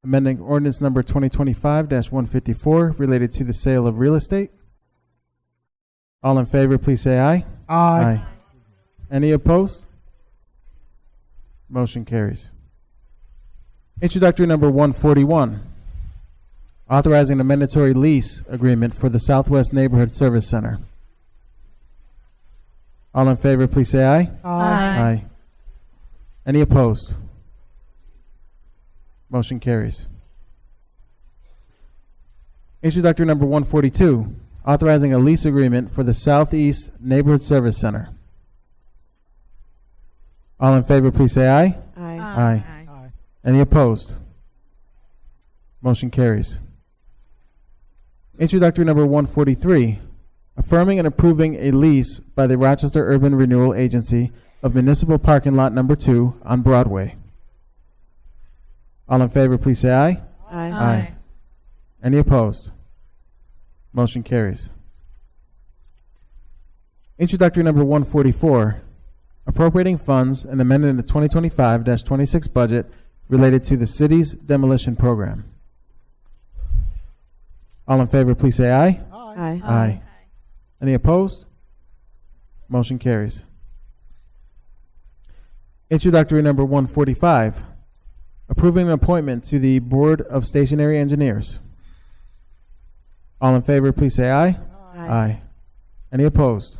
amending ordinance number 2025-154 related to the sale of real estate. All in favor, please say aye. Aye. Any opposed? Motion carries. Introductory number 141, authorizing a mandatory lease agreement for the Southwest Neighborhood Service Center. All in favor, please say aye. Aye. Any opposed? Motion carries. Introductory number 142, authorizing a lease agreement for the Southeast Neighborhood Service Center. All in favor, please say aye. Aye. Aye. Any opposed? Motion carries. Introductory number 143, affirming and approving a lease by the Rochester Urban Renewal Agency of Municipal Parking Lot Number 2 on Broadway. All in favor, please say aye. Aye. Aye. Any opposed? Motion carries. Introductory number 144, appropriating funds and amending the 2025-26 budget related to the city's demolition program. All in favor, please say aye. Aye. Aye. Any opposed? Motion carries. Introductory number 145, approving an appointment to the Board of Stationary Engineers. All in favor, please say aye. Aye. Any opposed?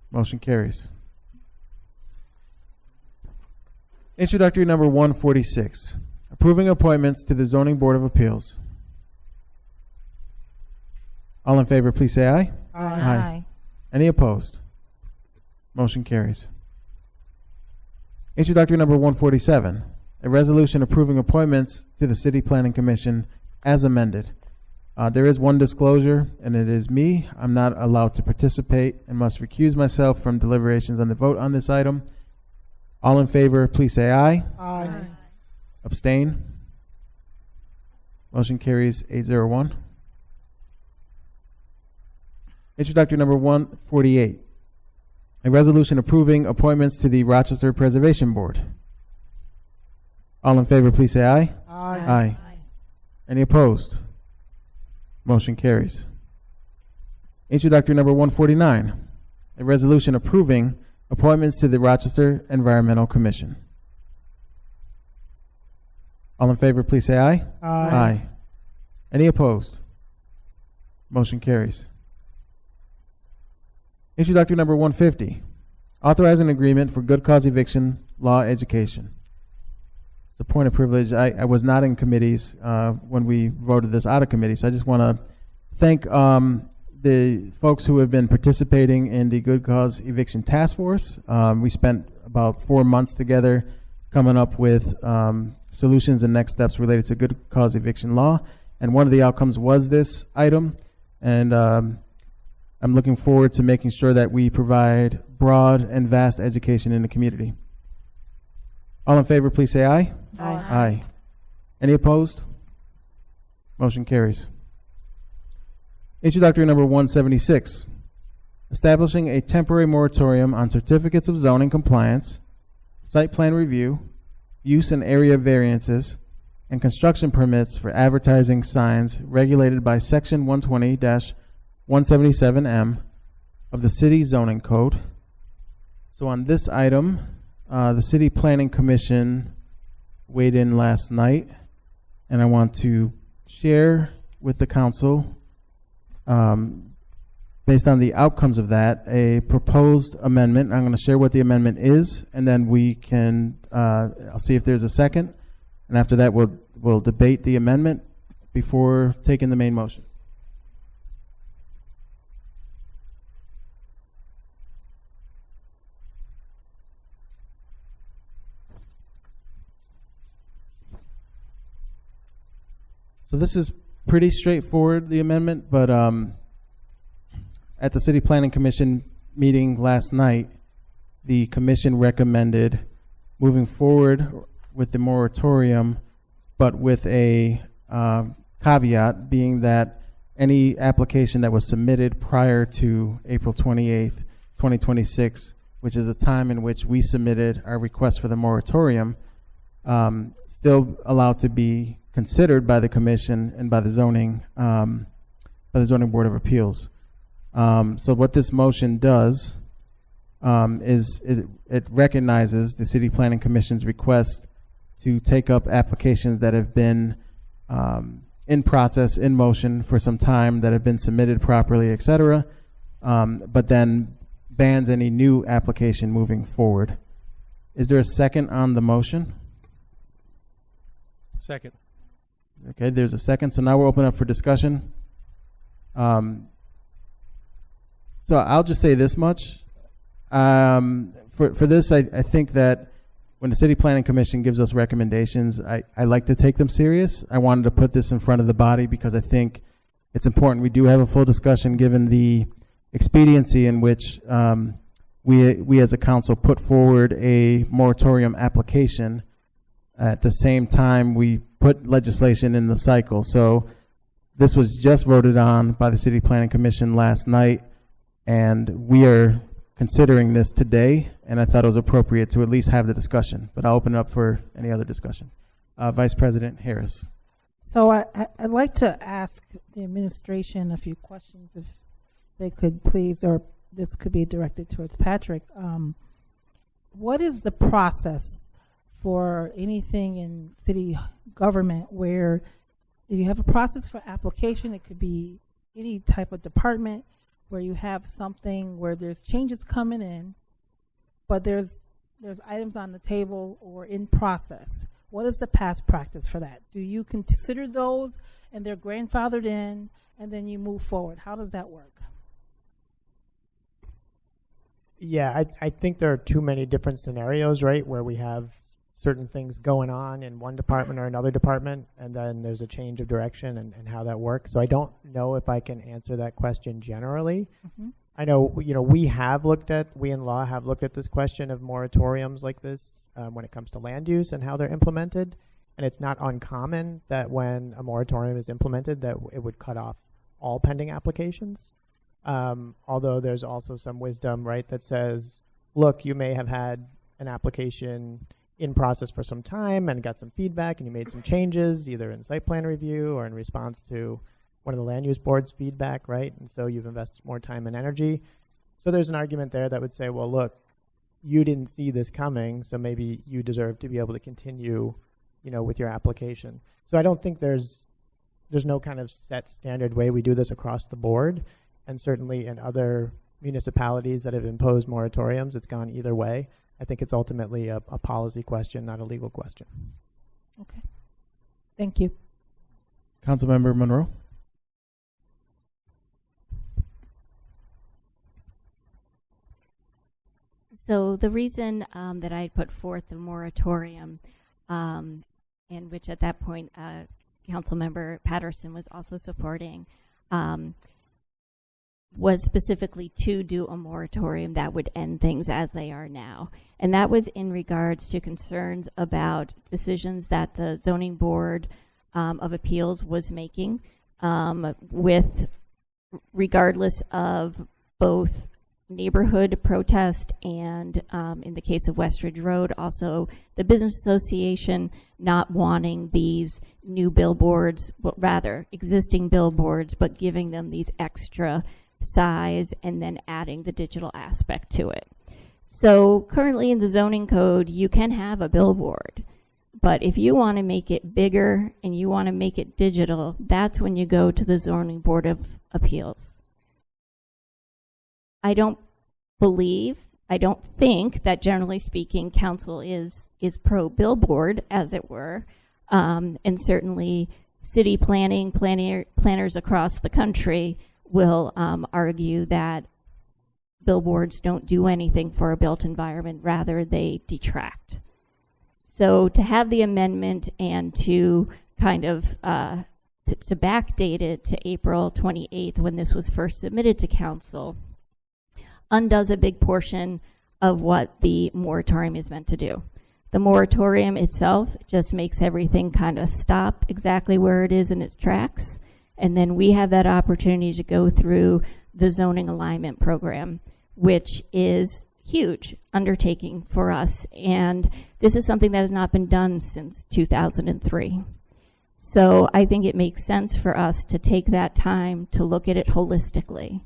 Motion carries. Introductory number 146, approving appointments to the Zoning Board of Appeals. All in favor, please say aye. Aye. Any opposed? Motion carries. Introductory number 147, a resolution approving appointments to the City Planning Commission as amended. There is one disclosure, and it is me. I'm not allowed to participate and must recuse myself from deliberations on the vote on this item. All in favor, please say aye. Aye. Abstain? Motion carries 801. Introductory number 148, a resolution approving appointments to the Rochester Preservation Board. All in favor, please say aye. Aye. Any opposed? Motion carries. Introductory number 149, a resolution approving appointments to the Rochester Environmental Commission. All in favor, please say aye. Aye. Any opposed? Motion carries. Introductory number 150, authorizing an agreement for good cause eviction law education. It's a point of privilege. I was not in committees when we voted this out of committee, so I just want to thank the the folks who have been participating in the Good Cause Eviction Task Force. We spent about 4 months together coming up with solutions and next steps related to good cause eviction law. And one of the outcomes was this item. And I'm looking forward to making sure that we provide broad and vast education in the community. All in favor, please say aye. Aye. Aye. Any opposed? Motion carries. Introductory number 176. Establishing a temporary moratorium on certificates of zoning compliance, site plan review, use and area variances, and construction permits for advertising signs regulated by Section 120-177M of the City Zoning Code. So on this item, the City Planning Commission weighed in last night, and I want to share with the council, based on the outcomes of that, a proposed amendment. I'm going to share what the amendment is, and then we can, I'll see if there's a second, and after that we'll debate the amendment before taking the main motion. So this is pretty straightforward, the amendment, but at the City Planning Commission meeting last night, the commission recommended moving forward with the moratorium, but with a caveat being that any application that was submitted prior to April 28th, 2026, which is the time in which we submitted our request for the moratorium, still allowed to be considered by the commission and by the zoning Board of Appeals. So what this motion does is it recognizes the City Planning Commission's request to take up applications that have been in process, in motion for some time, that have been submitted properly, etc., but then bans any new application moving forward. Is there a second on the motion? Second. Okay, there's a second. So now we're open up for discussion. So I'll just say this much. For this, I think that when the City Planning Commission gives us recommendations, I like to take them serious. I wanted to put this in front of the body because I think it's important we do have a full discussion given the expediency in which we as a council put forward a moratorium application at the same time we put legislation in the cycle. So this was just voted on by the City Planning Commission last night, and we are considering this today, and I thought it was appropriate to at least have the discussion, but I'll open it up for any other discussion. Vice President Harris. So I'd like to ask the administration a few questions, if they could please, or this could be directed towards Patrick. What is the process for anything in city government where if you have a process for application, it could be any type of department where you have something where there's changes coming in, but there's items on the table or in process. What is the past practice for that? Do you consider those and they're grandfathered in and then you move forward? How does that work? Yeah, I think there are too many different scenarios, right, where we have certain things going on in one department or another department, and then there's a change of direction and how that works. So I don't know if I can answer that question generally. Mm-hmm. I know, we in law have looked at this question of moratoriums like this when it comes to land use and how they're implemented. And it's not uncommon that when a moratorium is implemented that it would cut off all pending applications. Although there's also some wisdom, right, that says, look, you may have had an application in process for some time and got some feedback and you made some changes either in site plan review or in response to one of the land use board's feedback, right? And so you've invested more time and energy. So there's an argument there that would say, well, look, you didn't see this coming, so maybe you deserve to be able to continue, with your application. So I don't think there's no kind of set standard way we do this across the board. And certainly in other municipalities that have imposed moratoriums, it's gone either way. I think it's ultimately a policy question, not a legal question. Okay. Thank you. Councilmember Monroe. So the reason that I put forth the moratorium, and which at that point Councilmember Patterson was also supporting, was specifically to do a moratorium that would end things as they are now. And that was in regards to concerns about decisions that the Zoning Board of Appeals was making, with regardless of both neighborhood protest and in the case of Westridge Road, also the Business Association not wanting these new billboards, but rather existing billboards, but giving them these extra size and then adding the digital aspect to it. So currently in the zoning code, you can have a billboard, but if you want to make it bigger and you want to make it digital, that's when you go to the Zoning Board of Appeals. I don't think that generally speaking, council is pro billboard, as it were, and certainly city planners across the country will argue that billboards don't do anything for a built environment, rather they detract. So to have the amendment and to kind of to backdate it to April 28th when this was first submitted to council undoes a big portion of what the moratorium is meant to do. The moratorium itself just makes everything kind of stop exactly where it is in its tracks. And then we have that opportunity to go through the zoning alignment program, which is huge undertaking for us. And this is something that has not been done since 2003. So I think it makes sense for us to take that time to look at it holistically.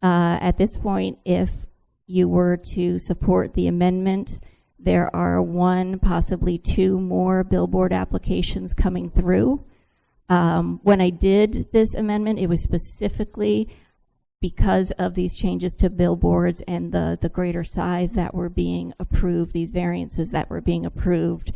At this point, if you were to support the amendment, there are 1, possibly 2 more billboard applications coming through. When I did this amendment, it was specifically because of these changes to billboards and the greater size that were being approved, these variances that were being approved. It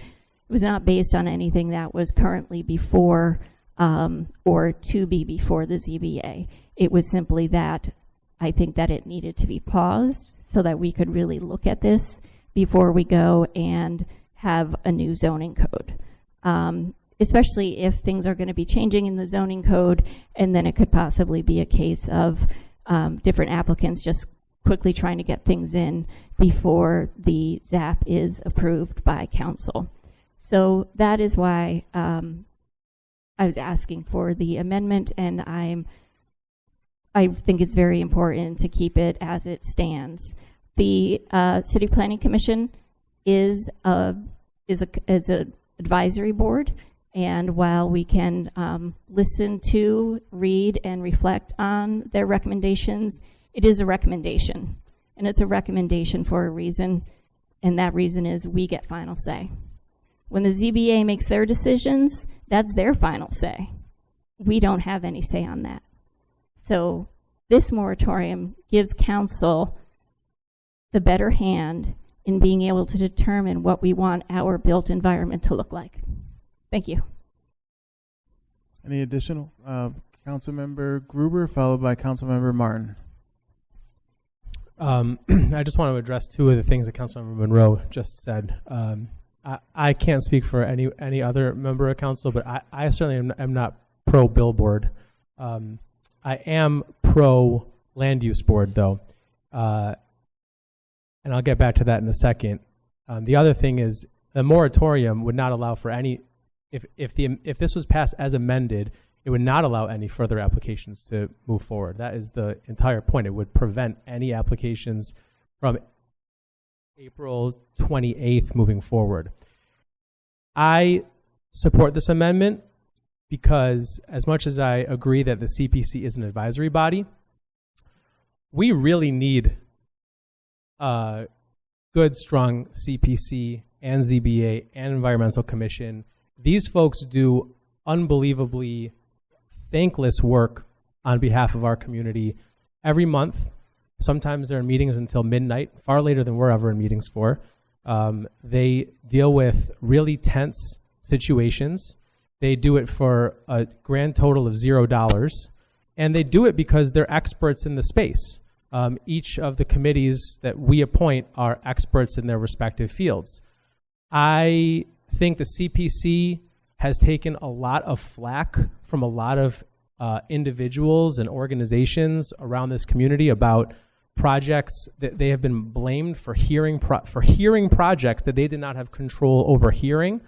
was not based on anything that was currently before or to be before the ZBA. It was simply that I think that it needed to be paused so that we could really look at this before we go and have a new zoning code. Especially if things are going to be changing in the zoning code, and then it could possibly be a case of different applicants just quickly trying to get things in before the ZAP is approved by council. So that is why I was asking for the amendment, and I think it's very important to keep it as it stands. The City Planning Commission is an advisory board. And while we can listen to, read, and reflect on their recommendations, it is a recommendation. And it's a recommendation for a reason, and that reason is we get final say. When the ZBA makes their decisions, that's their final say. We don't have any say on that. So this moratorium gives council the better hand in being able to determine what we want our built environment to look like. Thank you. Any additional? Councilmember Gruber, followed by Councilmember Martin. I just want to address 2 of the things that Councilmember Monroe just said. I can't speak for any other member of council, but I certainly am not pro billboard. I am pro land use board, though, and I'll get back to that in a second. The other thing is the moratorium would not allow for any. If this was passed as amended, it would not allow any further applications to move forward. That is the entire point. It would prevent any applications from April 28th moving forward. I support this amendment because as much as I agree that the CPC is an advisory body, we really need a good, strong CPC and ZBA and Environmental Commission. These folks do unbelievably thankless work on behalf of our community every month. Sometimes they're in meetings until midnight, far later than we're ever in meetings for. They deal with really tense situations. They do it for a grand total of $0, and they do it because they're experts in the space. each of the committees that we appoint are experts in their respective fields. I think the CPC has taken a lot of flack from a lot of individuals and organizations around this community about projects that they have been blamed for hearing projects that they did not have control over hearing.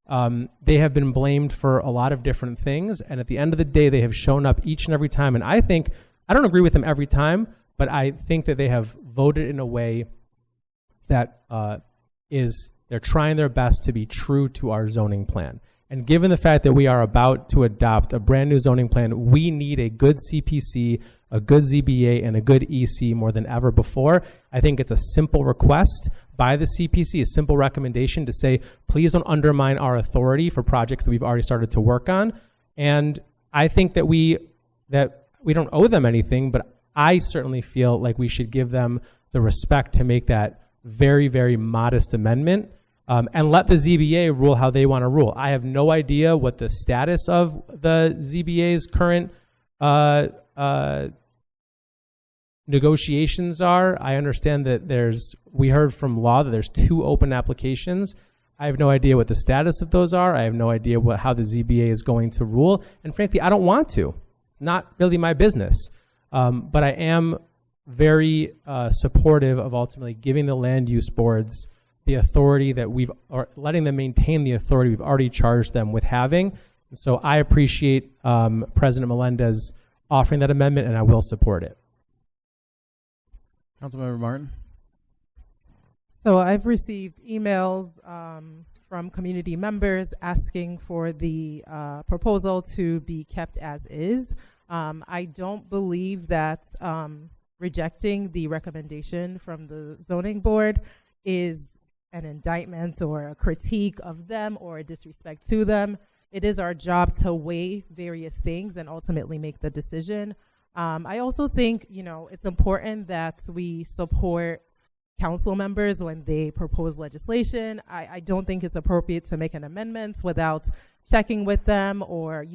They have been blamed for a lot of different things, and at the end of the day, they have shown up each and every time. And I think, I don't agree with them every time, but I think that they have voted in a way that they're trying their best to be true to our zoning plan. And given the fact that we are about to adopt a brand new zoning plan, we need a good CPC, a good ZBA, and a good EC more than ever before. I think it's a simple request by the CPC, a simple recommendation to say, please don't undermine our authority for projects that we've already started to work on. And I think that we don't owe them anything, but I certainly feel like we should give them the respect to make that very, very modest amendment. And let the ZBA rule how they want to rule. I have no idea what the status of the ZBA's current negotiations are. I understand that we heard from law that there's 2 open applications. I have no idea what the status of those are. I have no idea how the ZBA is going to rule. And frankly, I don't want to. It's not really my business. But I am very supportive of ultimately giving the land use boards the authority that or letting them maintain the authority we've already charged them with having. And so I appreciate President Melendez offering that amendment, and I will support it. Councilmember Martin. So I've received emails from community members asking for the proposal to be kept as is. I don't believe that rejecting the recommendation from the zoning board is an indictment or a critique of them or a disrespect to them. It is our job to weigh various things and ultimately make the decision. I also think, it's important that we support council members when they propose legislation. I don't think it's appropriate to make an amendment without checking with them or,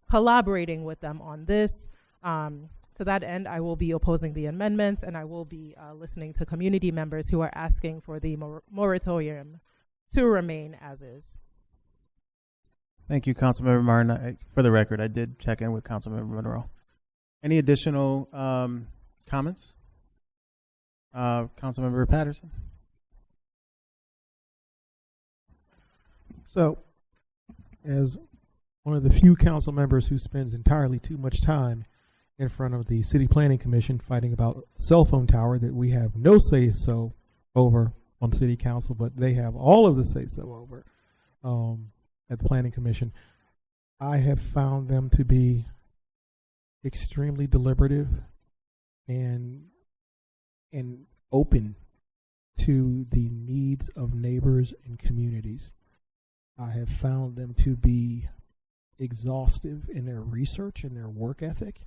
collaborating with them on this. To that end, I will be opposing the amendments, and I will be listening to community members who are asking for the moratorium to remain as is. Thank you, Councilmember Martin. For the record, I did check in with Councilmember Monroe. Any additional comments? Councilmember Patterson. So, as one of the few council members who spends entirely too much time in front of the City Planning Commission fighting about a cell phone tower that we have no say-so over on City Council, but they have all of the say-so over at the Planning Commission, I have found them to be extremely deliberative and open to the needs of neighbors and communities. I have found them to be exhaustive in their research and their work ethic.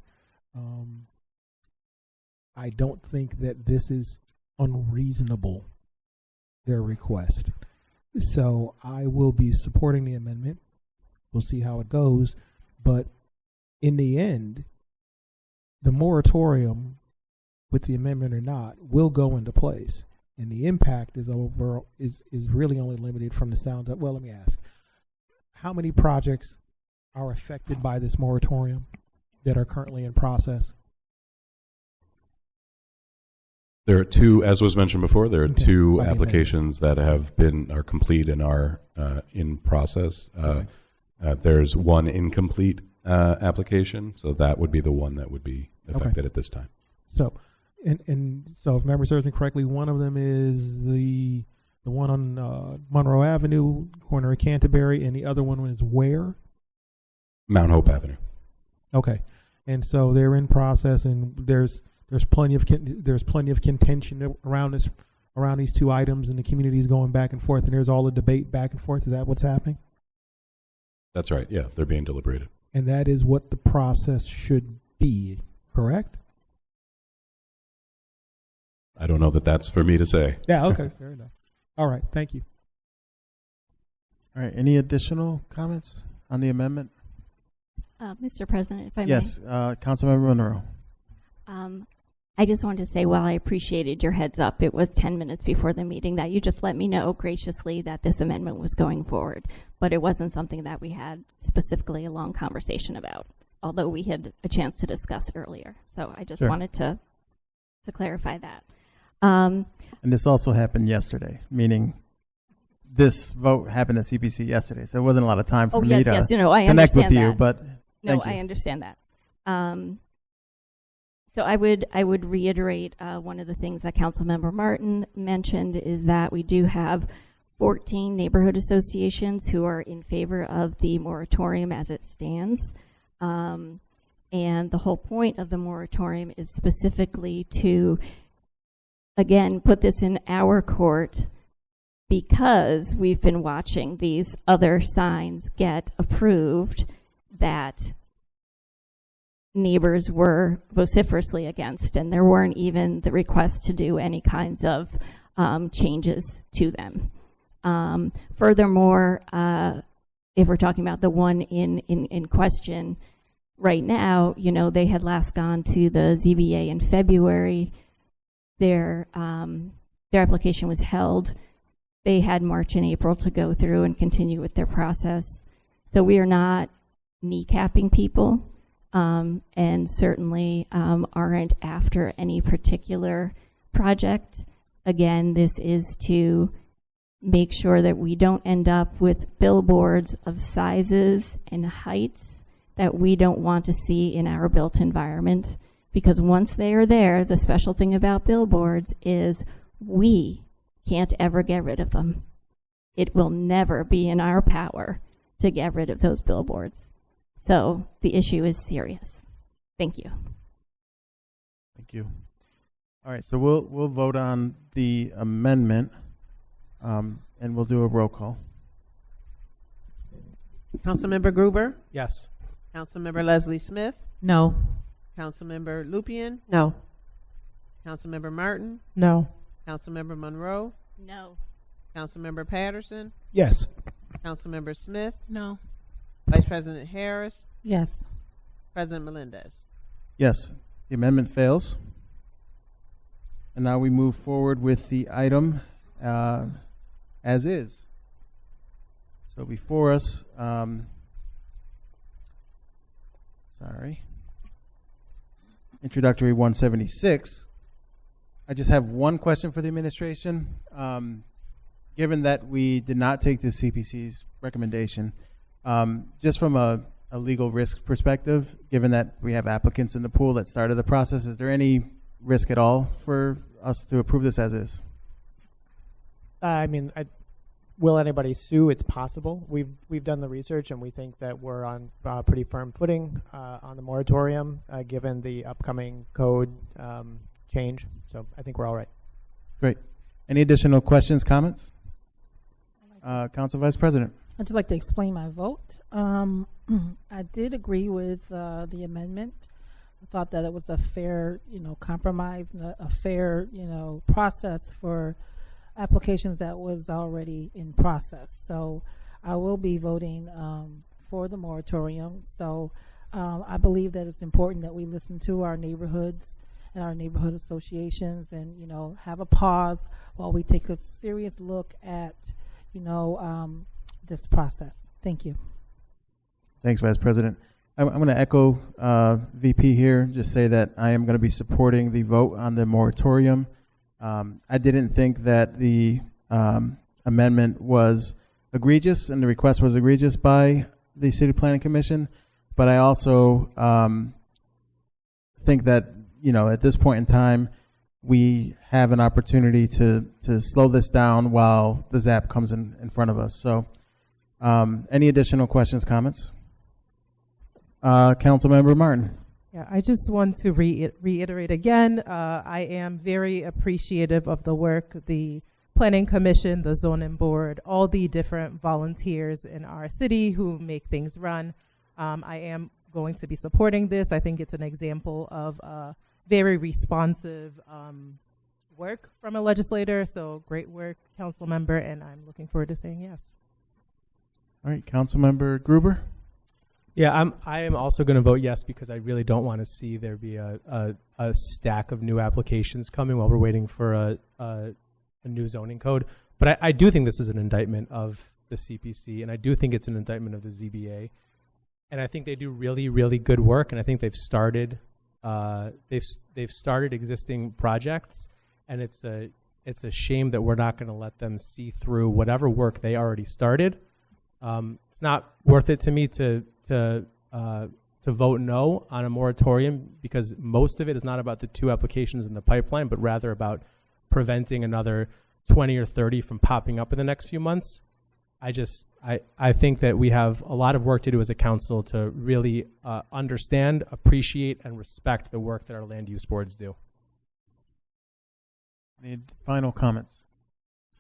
I don't think that this is unreasonable, their request. So I will be supporting the amendment. We'll see how it goes. But in the end, the moratorium, with the amendment or not, will go into place. And the impact is really only limited from the sound of, well, let me ask, how many projects are affected by this moratorium that are currently in process? There are 2, as was mentioned before, there are 2 applications that are complete and are in process. There's 1 incomplete application, so that would be the one that would be affected at this time. So, so if memory serves me correctly, one of them is the one on Monroe Avenue, corner of Canterbury, and the other one is where? Mount Hope Avenue. Okay, and so they're in process, and there's plenty of contention around these 2 items, and the community is going back and forth, and there's all the debate back and forth. Is that what's happening? That's right. Yeah, they're being deliberated. And that is what the process should be, correct? I don't know that that's for me to say. Yeah. Okay. Fair enough. All right. Thank you. All right. Any additional comments on the amendment? Mr. President, if I may. Yes, Councilmember Monroe. I just wanted to say, while I appreciated your heads up, it was 10 minutes before the meeting that you just let me know graciously that this amendment was going forward. But it wasn't something that we had specifically a long conversation about, although we had a chance to discuss earlier. So I just wanted to clarify that. And this also happened yesterday, meaning this vote happened at CPC yesterday, so it wasn't a lot of time for me to connect with you. But I understand that. So I would reiterate one of the things that Councilmember Martin mentioned is that we do have 14 neighborhood associations who are in favor of the moratorium as it stands. And the whole point of the moratorium is specifically to, again, put this in our court because we've been watching these other signs get approved that neighbors were vociferously against, and there weren't even the requests to do any kinds of changes to them. Furthermore, if we're talking about the one in question right now, you know, they had last gone to the ZBA in February. Their application was held. They had March and April to go through and continue with their process. So we are not kneecapping people, and certainly aren't after any particular project. Again, this is to make sure that we don't end up with billboards of sizes and heights that we don't want to see in our built environment. Because once they are there, the special thing about billboards is we can't ever get rid of them. It will never be in our power to get rid of those billboards. So the issue is serious. Thank you. Thank you. All right, so we'll vote on the amendment, and we'll do a roll call. Councilmember Gruber? Yes. Councilmember Leslie Smith? No. Councilmember Lupian? No. Councilmember Martin? No. Councilmember Monroe? No. Councilmember Patterson? Yes. Councilmember Smith? No. Vice President Harris? Yes. President Melendez? Yes, the amendment fails. And now we move forward with the item as is. So before us, introductory 176. I just have one question for the administration. Given that we did not take the CPC's recommendation, just from a legal risk perspective, given that we have applicants in the pool that started the process, is there any risk at all for us to approve this as is? I mean, will anybody sue? It's possible. We've done the research, and we think that we're on pretty firm footing on the moratorium, given the upcoming code change. So I think we're all right. Great. Any additional questions, comments? Council Vice President. I'd just like to explain my vote. I did agree with the amendment. I thought that it was a fair, compromise and a fair, process for applications that was already in process. So I will be voting for the moratorium. So I believe that it's important that we listen to our neighborhoods and our neighborhood associations and, have a pause while we take a serious look at, this process. Thank you. Thanks, Vice President. I'm going to echo VP here, just say that I am going to be supporting the vote on the moratorium. I didn't think that the amendment was egregious and the request was egregious by the City Planning Commission, but I also think that, at this point in time, we have an opportunity to slow this down while the ZAP comes in front of us. So any additional questions, comments? Councilmember Martin. Yeah, I just want to reiterate again, I am very appreciative of the work the Planning Commission, the Zoning Board, all the different volunteers in our city who make things run. I am going to be supporting this. I think it's an example of very responsive work from a legislator. So great work, council member, and I'm looking forward to saying yes. All right, Councilmember Gruber. Yeah, I am also going to vote yes because I really don't want to see there be a stack of new applications coming while we're waiting for a new zoning code. But I do think this is an indictment of the CPC, and I do think it's an indictment of the ZBA. And I think they do really, really good work, and I think they've started existing projects, and it's a shame that we're not going to let them see through whatever work they already started. It's not worth it to me to vote no on a moratorium because most of it is not about the 2 applications in the pipeline, but rather about preventing another 20 or 30 from popping up in the next few months. I think that we have a lot of work to do as a council to really understand, appreciate, and respect the work that our land use boards do. Any final comments?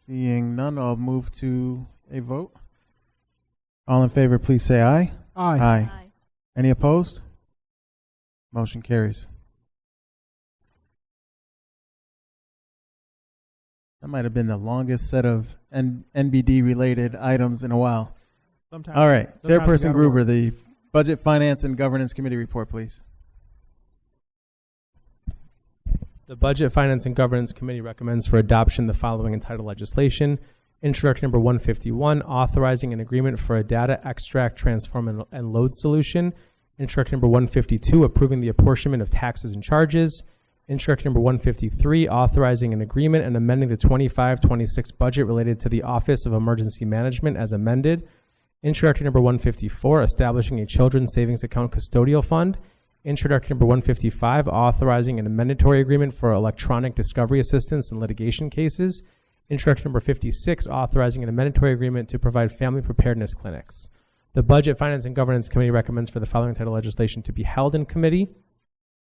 Seeing none, I'll move to a vote. All in favor, please say aye. Aye. Aye. Any opposed? Motion carries. That might have been the longest set of NBD-related items in a while. Sometimes, all right. Chairperson Gruber, work. the Budget, Finance, and Governance Committee report, please. The Budget, Finance, and Governance Committee recommends for adoption the following entitled legislation. Introduction number 151, authorizing an agreement for a data extract, transform, and load solution. Introduction number 152, approving the apportionment of taxes and charges. Introduction number 153, authorizing an agreement and amending the 25-26 budget related to the Office of Emergency Management as amended. Introduction number 154, establishing a Children's Savings Account Custodial Fund. Introduction number 155, authorizing an amendatory agreement for electronic discovery assistance in litigation cases. Introduction number 56, authorizing an amendatory agreement to provide family preparedness clinics. The Budget, Finance, and Governance Committee recommends for the following entitled legislation to be held in committee.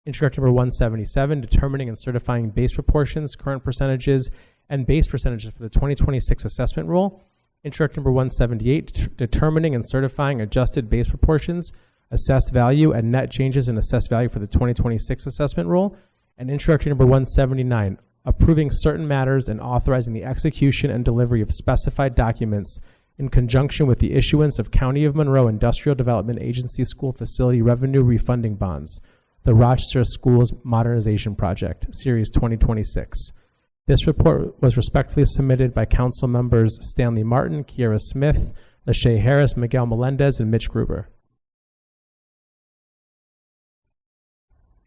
Introduction number 177, determining and certifying base proportions, current percentages, and base percentages for the 2026 assessment rule. Introduction number 178, determining and certifying adjusted base proportions, assessed value, and net changes in assessed value for the 2026 assessment rule. And introduction number 179, approving certain matters and authorizing the execution and delivery of specified documents in conjunction with the issuance of County of Monroe Industrial Development Agency School Facility Revenue Refunding Bonds, the Rochester Schools Modernization Project, Series 2026. This report was respectfully submitted by Council members Stanley Martin, Kiera Smith, Lachey Harris, Miguel Melendez, and Mitch Gruber.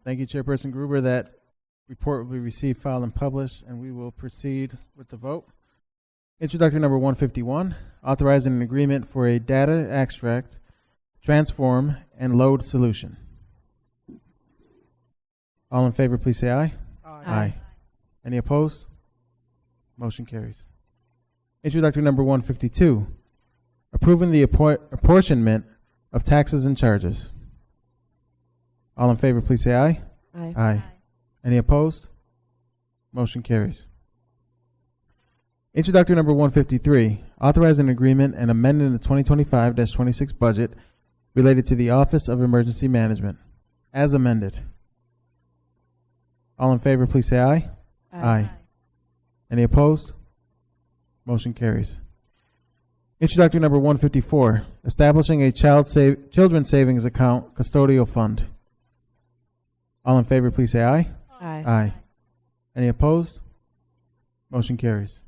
Thank you, Chairperson Gruber. That report will be received, filed, and published, and we will proceed with the vote. Introductory number 151, authorizing an agreement for a data extract, transform, and load solution. All in favor, please say aye. Aye. Aye. Any opposed? Motion carries. Introductory number 152, approving the apportionment of taxes and charges. All in favor, please say aye. Aye. Aye. Any opposed? Motion carries. Introductory number 153, authorizing an agreement and amending the 2025-26 budget related to the Office of Emergency Management, as amended. All in favor, please say aye. Aye. Any opposed? Motion carries. Introductory number 154, establishing a children's savings account custodial fund. All in favor, please say aye. Aye. Aye. Any opposed? Motion carries.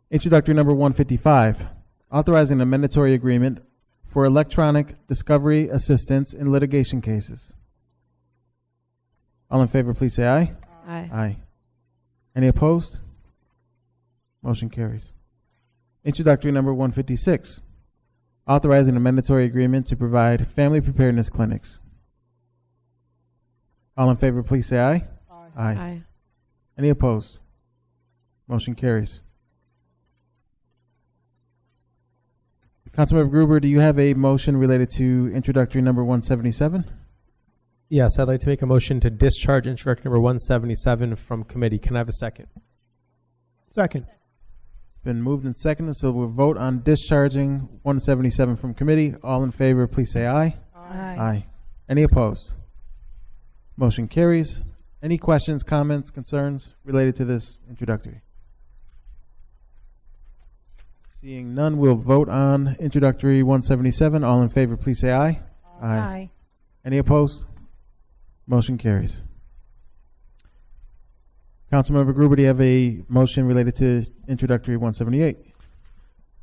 Introductory number 155, authorizing a mandatory agreement for electronic discovery assistance in litigation cases. All in favor, please say aye. Aye. Aye. Any opposed? Motion carries. Introductory number 156, authorizing a mandatory agreement to provide family preparedness clinics. All in favor, please say aye. Aye. Aye. Any opposed? Motion carries. Councilmember Gruber, do you have a motion related to introductory number 177? Yes, I'd like to make a motion to discharge introductory number 177 from committee. Can I have a second? Second. It's been moved and seconded, so we'll vote on discharging 177 from committee. All in favor, please say aye. Aye. Aye. Any opposed? Motion carries. Any questions, comments, concerns related to this introductory? Seeing none, we'll vote on introductory 177. All in favor, please say aye. Aye. Any opposed? Motion carries. Councilmember Gruber, do you have a motion related to introductory 178?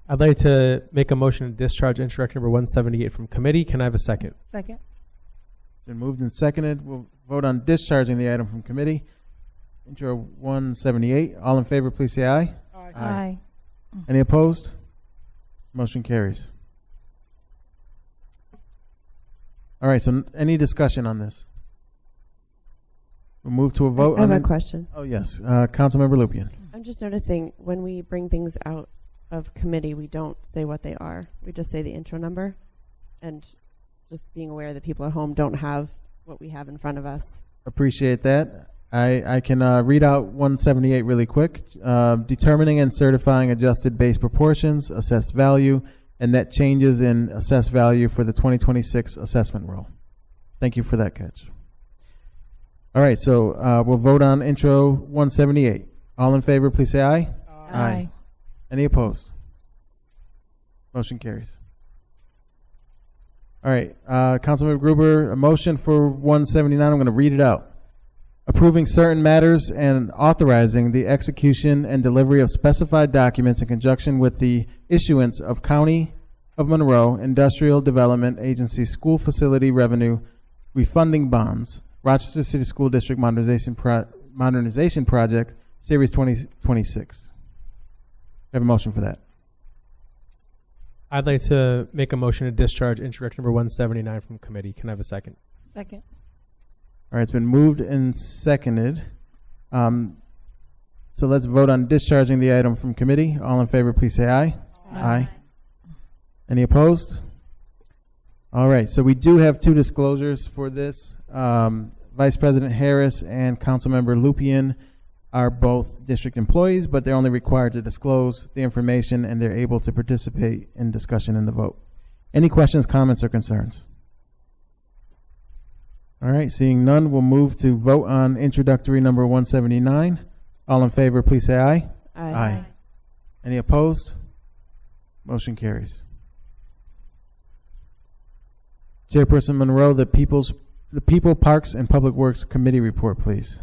I'd like to make a motion to discharge introductory number 178 from committee. Can I have a second? Second. It's been moved and seconded. We'll vote on discharging the item from committee. Intro 178. All in favor, please say aye. Aye. Any opposed? Motion carries. All right, so any discussion on this? We'll move to a vote. I have on a it. question. Oh, yes. Councilmember Lupien. I'm just noticing when we bring things out of committee, we don't say what they are. We just say the intro number. And just being aware that people at home don't have what we have in front of us. Appreciate that. I can read out 178 really quick. Determining and certifying adjusted base proportions, assessed value, and net changes in assessed value for the 2026 assessment roll. Thank you for that catch. All right, so we'll vote on intro 178. All in favor, please say aye. Aye. Any opposed? Motion carries. All right, Councilmember Gruber, a motion for 179. I'm going to read it out. Approving certain matters and authorizing the execution and delivery of specified documents in conjunction with the issuance of County of Monroe Industrial Development Agency School Facility Revenue Refunding Bonds, Rochester City School District Modernization Project, Series 2026. I have a motion for that. I'd like to make a motion to discharge introductory number 179 from committee. Can I have a second? Second. All right, it's been moved and seconded. So let's vote on discharging the item from committee. All in favor, please say aye. Aye. Any opposed? All right, so we do have two disclosures for this. Vice President Harris and Councilmember Lupien are both district employees, but they're only required to disclose the information and they're able to participate in discussion in the vote. Any questions, comments, or concerns? All right, seeing none, we'll move to vote on introductory number 179. All in favor, please say aye. Aye. Any opposed? Motion carries. Chairperson Monroe, the People, Parks, and Public Works Committee report, please.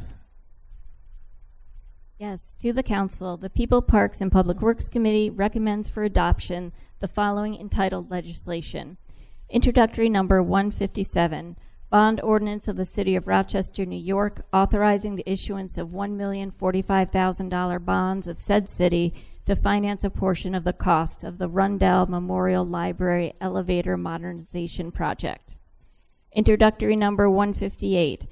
Yes, to the council, the People, Parks, and Public Works Committee recommends for adoption the following entitled legislation. Introductory number 157, Bond Ordinance of the City of Rochester, New York, authorizing the issuance of $1,045,000 bonds of said city to finance a portion of the cost of the Rundell Memorial Library Elevator Modernization Project. Introductory number 158,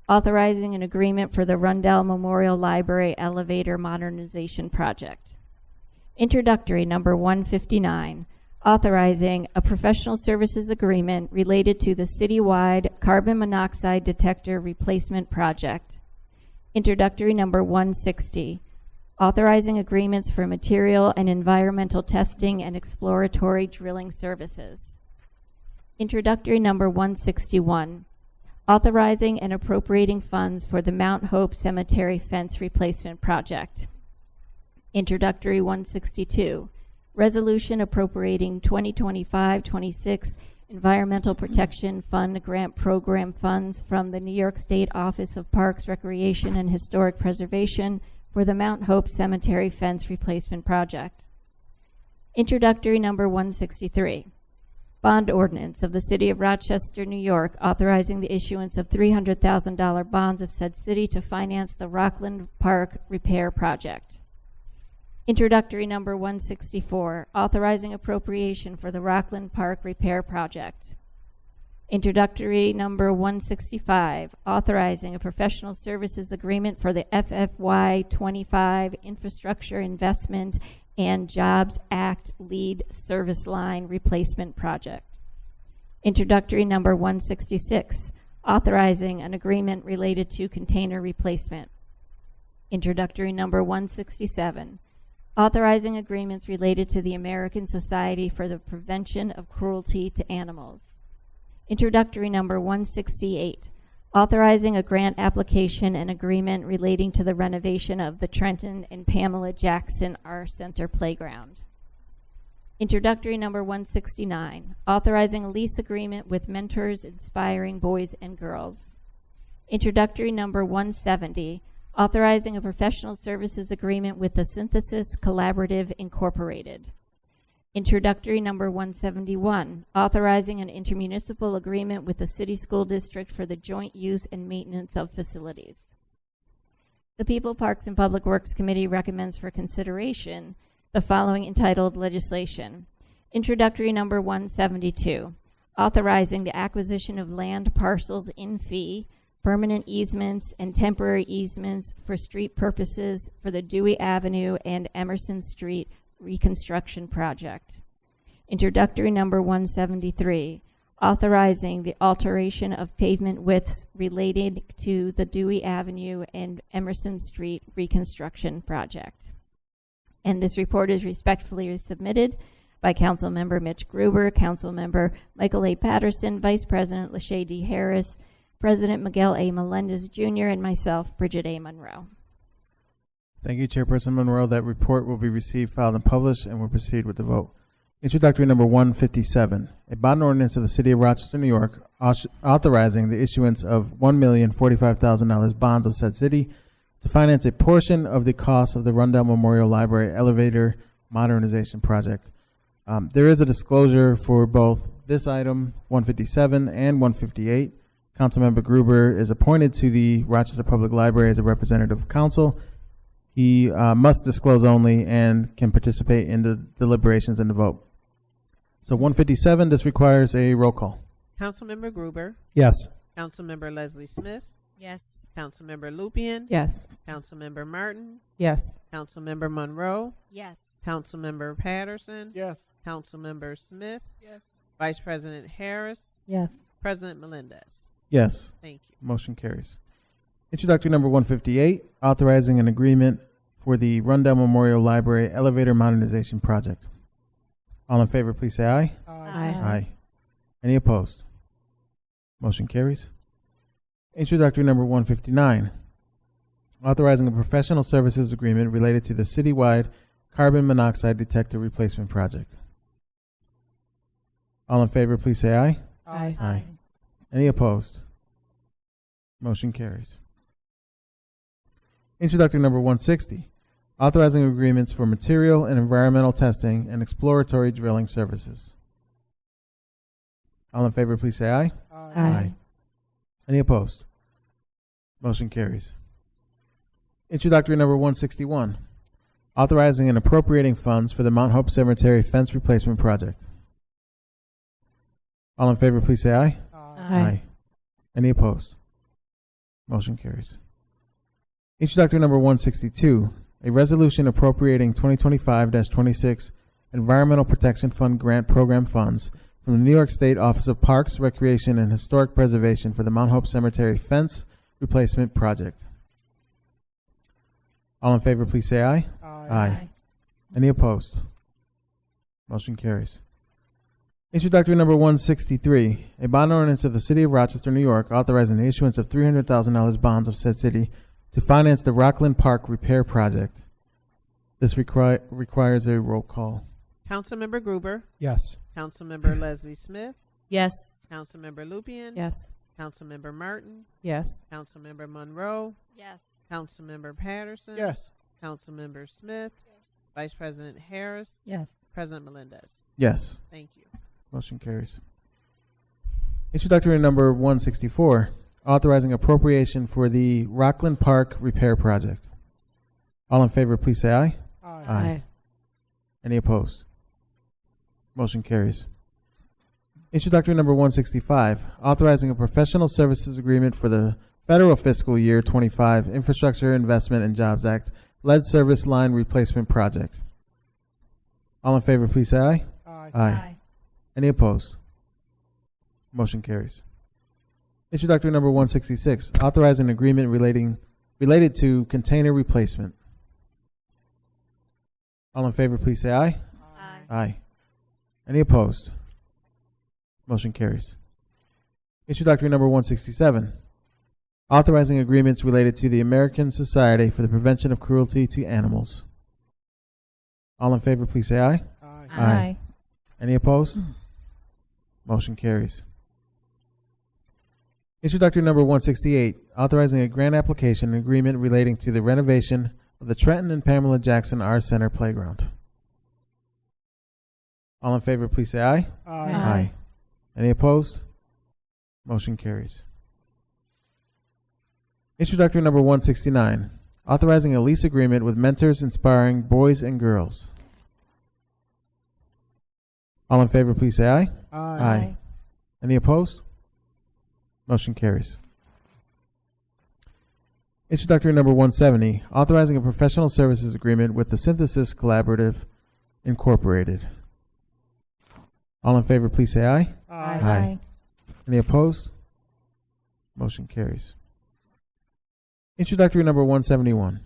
authorizing an agreement for the Rundell Memorial Library Elevator Modernization Project. Introductory number 159, authorizing a professional services agreement related to the citywide carbon monoxide detector replacement project. Introductory number 160, authorizing agreements for material and environmental testing and exploratory drilling services. Introductory number 161, authorizing and appropriating funds for the Mount Hope Cemetery fence replacement project. Introductory 162, resolution appropriating 2025-26 Environmental Protection Fund grant program funds from the New York State Office of Parks, Recreation, and Historic Preservation for the Mount Hope Cemetery fence replacement project. Introductory number 163, Bond Ordinance of the City of Rochester, New York, authorizing the issuance of $300,000 bonds of said city to finance the Rockland Park repair project. Introductory number 164, authorizing appropriation for the Rockland Park repair project. Introductory number 165, authorizing a professional services agreement for the FFY 25 Infrastructure Investment and Jobs Act Lead Service Line Replacement Project. Introductory number 166, authorizing an agreement related to container replacement. Introductory number 167, authorizing agreements related to the American Society for the Prevention of Cruelty to Animals. Introductory number 168, authorizing a grant application and agreement relating to the renovation of the Trenton and Pamela Jackson R Center Playground. Introductory number 169, authorizing a lease agreement with Mentors Inspiring Boys and Girls. Introductory number 170, authorizing a professional services agreement with the Synthesis Collaborative Incorporated. Introductory number 171, authorizing an intermunicipal agreement with the City School District for the joint use and maintenance of facilities. The People, Parks, and Public Works Committee recommends for consideration the following entitled legislation. Introductory number 172, authorizing the acquisition of land parcels in fee, permanent easements, and temporary easements for street purposes for the Dewey Avenue and Emerson Street reconstruction project. Introductory number 173, authorizing the alteration of pavement widths related to the Dewey Avenue and Emerson Street reconstruction project. And this report is respectfully submitted by Councilmember Mitch Gruber, Councilmember Michael A. Patterson, Vice President Lachey D. Harris, President Miguel A. Melendez Jr., and myself, Bridget A. Monroe. Thank you, Chairperson Monroe. That report will be received, filed, and published, and we'll proceed with the vote. Introductory number 157, a bond ordinance of the City of Rochester, New York, authorizing the issuance of $1,045,000 bonds of said city to finance a portion of the cost of the Rundell Memorial Library elevator modernization project. There is a disclosure for both this item, 157 and 158. Councilmember Gruber is appointed to the Rochester Public Library as a representative of council. He must disclose only and can participate in the deliberations and the vote. So 157, this requires a roll call. Councilmember Gruber, Yes. Councilmember Leslie Smith, Yes. Councilmember Lupian, Yes. Councilmember Martin, Yes. Councilmember Monroe, Yes. Councilmember Patterson, Yes. Councilmember Smith, Yes. Vice President Harris, Yes. President Melendez. Yes. Thank you. Motion carries. Introductory number 158, authorizing an agreement for the Rundell Memorial Library elevator modernization project. All in favor, please say aye. Aye. Any opposed? Motion carries. Introductory number 159, authorizing a professional services agreement related to the citywide carbon monoxide detector replacement project. All in favor, please say aye. Aye. Any opposed? Motion carries. Introductory number 160, authorizing agreements for material and environmental testing and exploratory drilling services. All in favor, please say aye. Aye. Any opposed? Motion carries. Introductory number 161, authorizing and appropriating funds for the Mount Hope Cemetery fence replacement project. All in favor, please say aye. Aye. Any opposed? Motion carries. Introductory number 162, a resolution appropriating 2025-26 Environmental Protection Fund grant program funds from the New York State Office of Parks, Recreation, and Historic Preservation for the Mount Hope Cemetery fence replacement project. All in favor, please say aye. Aye. Any opposed? Motion carries. Introductory number 163, a bond ordinance of the City of Rochester, New York, authorizing the issuance of $300,000 bonds of said city to finance the Rockland Park repair project. This requires a roll call. Councilmember Gruber, Yes. Councilmember Leslie Smith, Yes. Councilmember Lupian, Yes. Councilmember Martin, Yes. Councilmember Monroe, Yes. Councilmember Patterson, Yes. Councilmember Smith, Vice President Harris, Yes. President Melendez. Yes. Thank you. Motion carries. Introductory number 164, authorizing appropriation for the Rockland Park repair project. All in favor, please say aye. Aye. Any opposed? Motion carries. Introductory number 165, authorizing a professional services agreement for the federal fiscal year 25 Infrastructure Investment and Jobs Act lead service line replacement project. All in favor, please say aye. Aye. Any opposed? Motion carries. Introductory number 166, authorizing an agreement related to container replacement. All in favor, please say aye. Aye. Any opposed? Motion carries. Introductory number 167, authorizing agreements related to the American Society for the Prevention of Cruelty to Animals. All in favor, please say aye. Aye. Any opposed? Motion carries. Introductory number 168, authorizing a grant application and agreement relating to the renovation of the Trenton and Pamela Jackson R Center Playground. All in favor, please say aye. Aye. Any opposed? Motion carries. Introductory number 169, authorizing a lease agreement with Mentors Inspiring Boys and Girls. All in favor, please say aye. Aye. Any opposed? Motion carries. Introductory number 170, authorizing a professional services agreement with the Synthesis Collaborative Incorporated. All in favor, please say aye. Aye. Any opposed? Motion carries. Introductory number 171,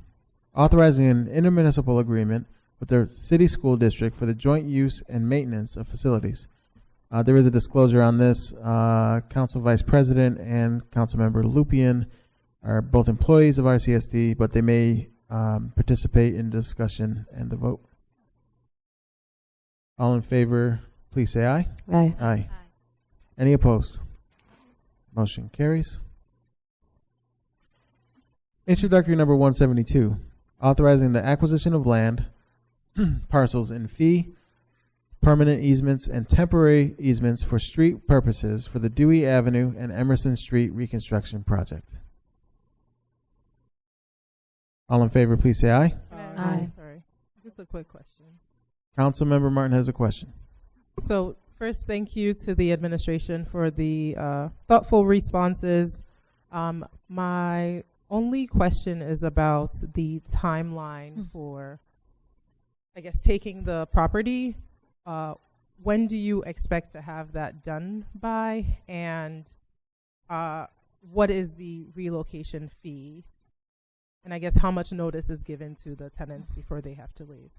authorizing an intermunicipal agreement with the City School District for the joint use and maintenance of facilities. There is a disclosure on this. Council Vice President and Councilmember Lupien are both employees of RCSD, but they may participate in discussion and the vote. All in favor, please say aye. Aye. Aye. Any opposed? Motion carries. Introductory number 172, authorizing the acquisition of land, parcels in fee, permanent easements, and temporary easements for street purposes for the Dewey Avenue and Emerson Street reconstruction project. All in favor, please say aye. Aye. Sorry, just a quick question. Councilmember Martin has a question. So first, thank you to the administration for the thoughtful responses. My only question is about the timeline for, I guess, taking the property. When do you expect to have that done by? And what is the relocation fee? And I guess how much notice is given to the tenants before they have to leave?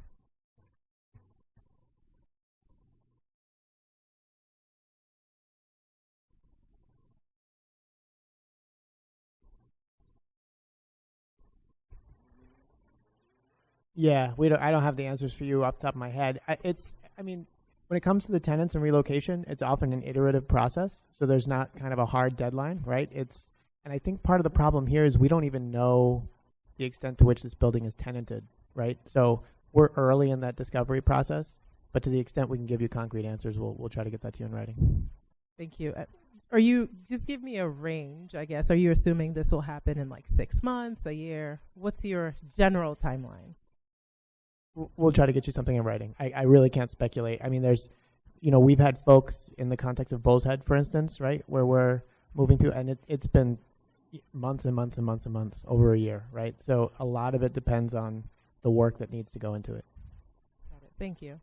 Yeah, I don't have the answers for you off the top of my head. When it comes to the tenants and relocation, it's often an iterative process. So there's not kind of a hard deadline, right? And I think part of the problem here is we don't even know the extent to which this building is tenanted, right? So we're early in that discovery process, but to the extent we can give you concrete answers, we'll try to get that to you in writing. Thank you. Just give me a range, I guess. Are you assuming this will happen in like 6 months, a year? What's your general timeline? We'll try to get you something in writing. I really can't speculate. I mean, we've had folks in the context of Bull's Head, for instance, right, where we're moving to, and it's been months and months and months and months, over a year, right? So a lot of it depends on the work that needs to go into it. Got it. Thank you.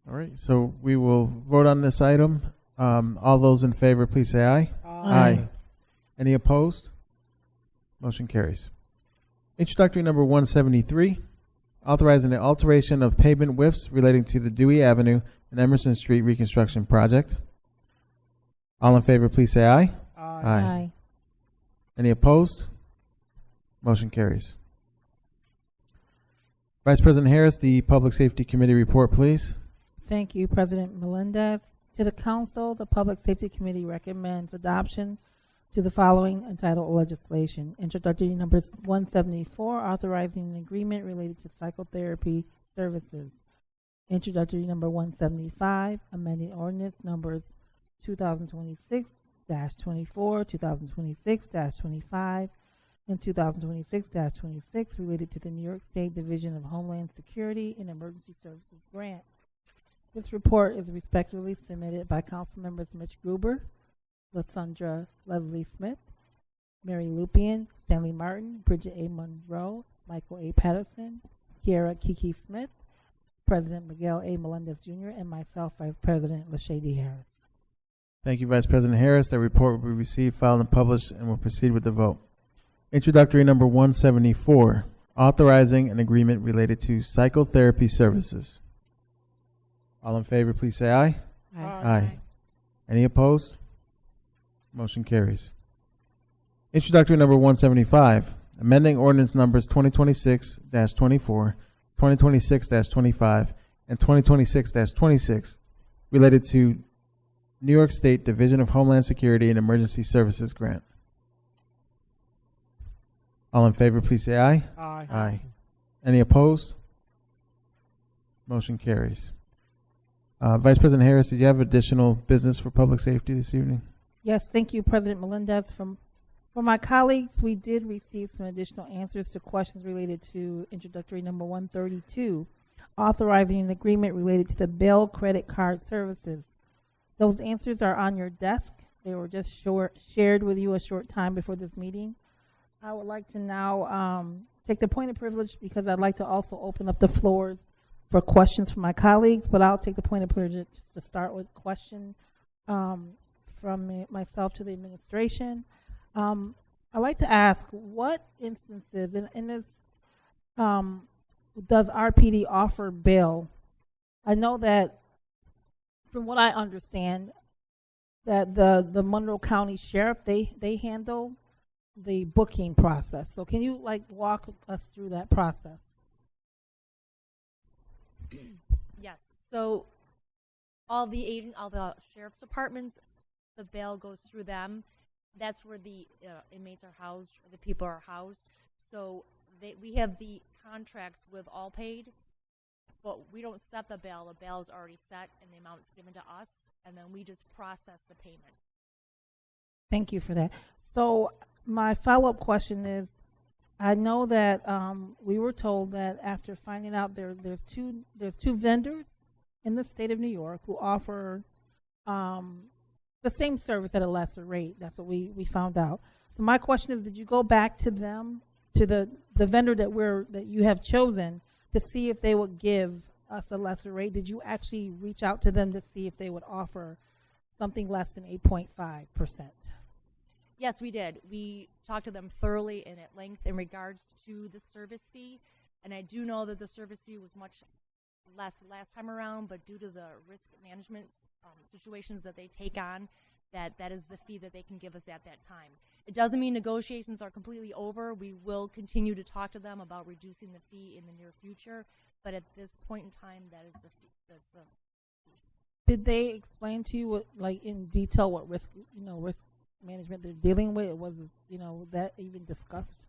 All right, so we will vote on this item. All those in favor, please say aye. Aye. Any opposed? Motion carries. Introductory number 173, authorizing the alteration of pavement widths relating to the Dewey Avenue and Emerson Street reconstruction project. All in favor, please say aye. Aye. Any opposed? Motion carries. Vice President Harris, the Public Safety Committee report, please. Thank you, President Melendez. To the Council, the Public Safety Committee recommends adoption to the following entitled legislation. Introductory number 174, authorizing an agreement related to psychotherapy services. Introductory number 175, amending ordinance numbers 2026-24, 2026-25, and 2026-26 related to the New York State Division of Homeland Security and Emergency Services Grant. This report is respectfully submitted by Council members Mitch Gruber, Lysandra Leslie Smith, Mary Lupien, Stanley Martin, Bridget A. Monroe, Michael A. Patterson, Kiara Kiki Smith, President Miguel A. Melendez Jr., and myself, Vice President LaShady Harris. Thank you, Vice President Harris. That report will be received, filed, and published, and will proceed with the vote. Introductory number 174, authorizing an agreement related to psychotherapy services. All in favor, please say aye. Aye. Any opposed? Motion carries. Introductory number 175, amending ordinance numbers 2026-24, 2026-25, and 2026-26 related to New York State Division of Homeland Security and Emergency Services grant. All in favor, please say aye. Aye. Aye. Any opposed? Motion carries. Vice President Harris, did you have additional business for public safety this evening? Yes, thank you, President Melendez. For my colleagues, we did receive some additional answers to questions related to introductory number 132, authorizing an agreement related to the Bell credit card services. Those answers are on your desk. They were just shared with you a short time before this meeting. I would like to now take the point of privilege because I'd like to also open up the floors for questions from my colleagues, but I'll take the point of privilege just to start with a question from myself to the administration. I'd like to ask what instances, in this, does RPD offer bail? I know that from what I understand, that the Monroe County Sheriff, they handle the booking process. So can you walk us through that process? Yes. So all the sheriff's departments, the bail goes through them. That's where the inmates are housed, or the people are housed. So we have the contracts with All Paid, but we don't set the bail. The bail is already set, and the amount is given to us, and then we just process the payment. Thank you for that. So my follow-up question is, I know that we were told that after finding out there's two vendors in the state of New York who offer the same service at a lesser rate. That's what we found out. So my question is, did you go back to them, to the vendor that you have chosen, to see if they would give us a lesser rate? Did you actually reach out to them to see if they would offer something less than 8.5%? Yes, we did. We talked to them thoroughly and at length in regards to the service fee. And I do know that the service fee was much less last time around, but due to the risk management situations that they take on, that is the fee that they can give us at that time. It doesn't mean negotiations are completely over. We will continue to talk to them about reducing the fee in the near future, but at this point in time, that is the fee. That's the fee. Did they explain to you in detail what risk management they're dealing with? Was that even discussed?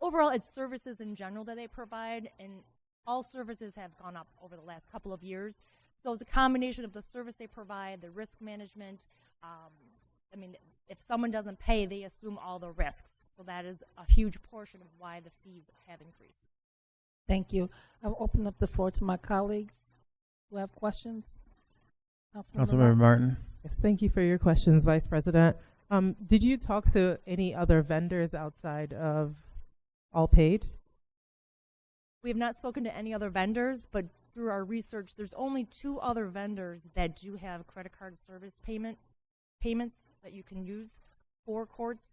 Overall, it's services in general that they provide, and all services have gone up over the last couple of years. So it's a combination of the service they provide, the risk management. If someone doesn't pay, they assume all the risks. So that is a huge portion of why the fees have increased. Thank you. I'll open up the floor to my colleagues who have questions. Councilmember Martin. Yes, thank you for your questions, Vice President. Did you talk to any other vendors outside of All Paid? We have not spoken to any other vendors, but through our research, there's only 2 other vendors that do have credit card service payments that you can use for courts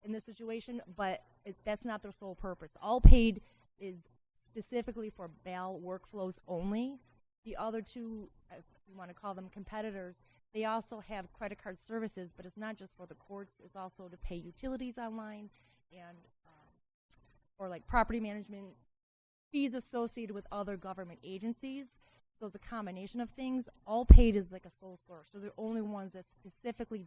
in this situation, but that's not their sole purpose. All Paid is specifically for bail workflows only. The other 2, if you want to call them competitors, they also have credit card services, but it's not just for the courts. It's also to pay utilities online and or like property management, fees associated with other government agencies. So it's a combination of things. All Paid is like a sole source. So they're only ones that specifically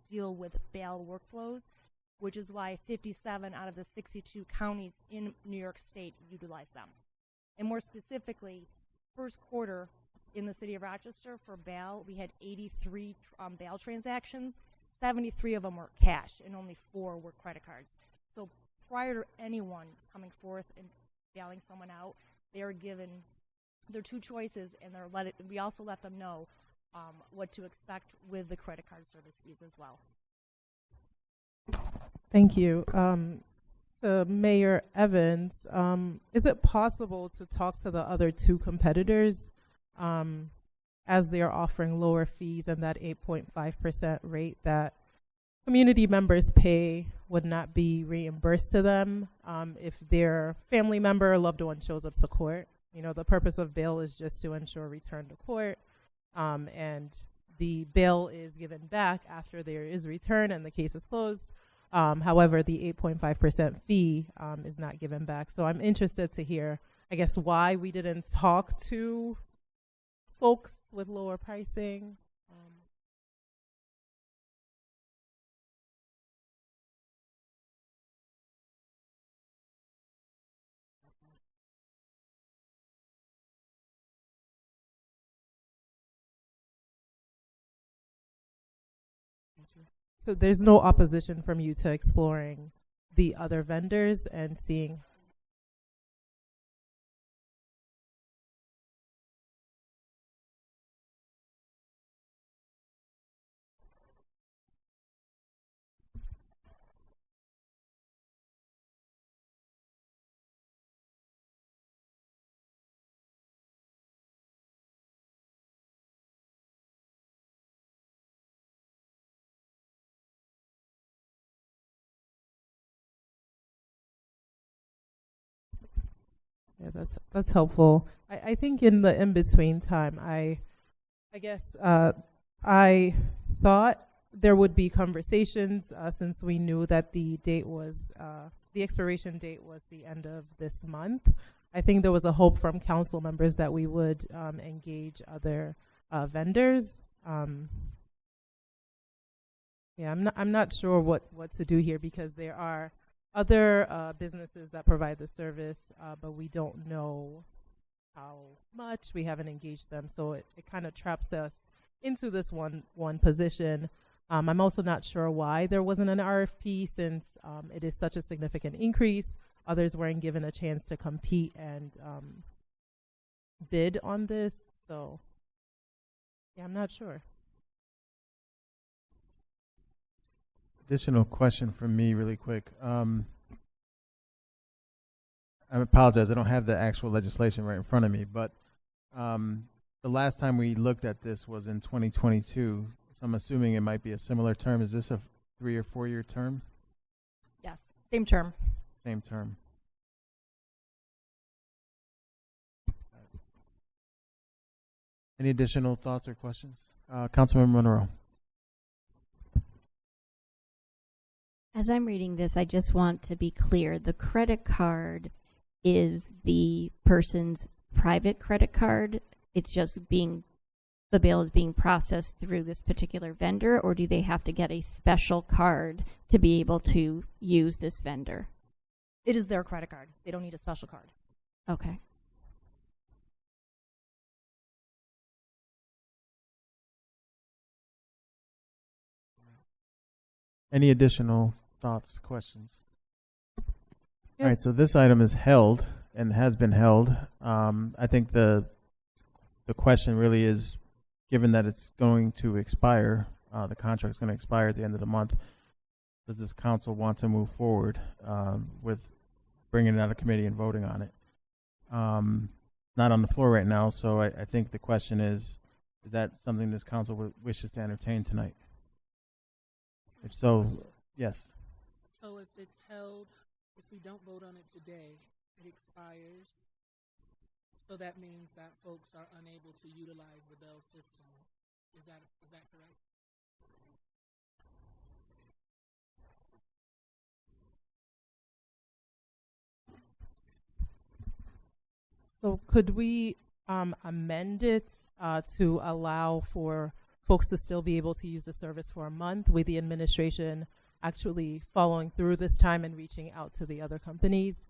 deal with bail workflows, which is why 57 out of the 62 counties in New York State utilize them. And more specifically, first quarter in the city of Rochester for bail, we had 83 bail transactions. 73 of them were cash, and only 4 were credit cards. So prior to anyone coming forth and bailing someone out, they are given their 2 choices, and we also let them know what to expect with the credit card service fees as well. Thank you. To Mayor Evans, is it possible to talk to the other 2 competitors as they are offering lower fees, and that 8.5% rate that community members pay would not be reimbursed to them if their family member or loved one shows up to court? The purpose of bail is just to ensure return to court, and the bail is given back after there is return and the case is closed. However, the 8.5% fee is not given back. So I'm interested to hear, I guess, why we didn't talk to folks with lower pricing. So there's no opposition from you to exploring the other vendors and seeing. Yeah, that's helpful. I think in the in-between time, I guess I thought there would be conversations since we knew that the date was the expiration date was the end of this month. I think there was a hope from council members that we would engage other vendors. Yeah, I'm not sure what to do here because there are other businesses that provide the service, but we don't know how much. We haven't engaged them, so it kind of traps us into this one position. I'm also not sure why there wasn't an RFP since it is such a significant increase. Others weren't given a chance to compete and bid on this, so yeah, I'm not sure. Additional question from me really quick. I apologize, I don't have the actual legislation right in front of me, but the last time we looked at this was in 2022, so I'm assuming it might be a similar term. Is this a 3 or 4 year term? Yes, same term. Same term. Any additional thoughts or questions? Councilmember Monroe. As I'm reading this, I just want to be clear. The credit card is the person's private credit card. It's just the bill is being processed through this particular vendor, or do they have to get a special card to be able to use this vendor? It is their credit card. They don't need a special card. Okay. Any additional thoughts, questions? Yes. All right, so this item is held and has been held. I think the question really is, given that it's going to expire, the contract's going to expire at the end of the month, does this council want to move forward with bringing it out of committee and voting on it? Not on the floor right now, so I think the question is that something this council wishes to entertain tonight? If so, yes. So if it's held, if we don't vote on it today, it expires. So that means that folks are unable to utilize the Bell system. Is that correct? So could we amend it to allow for folks to still be able to use the service for a month, with the administration actually following through this time and reaching out to the other companies?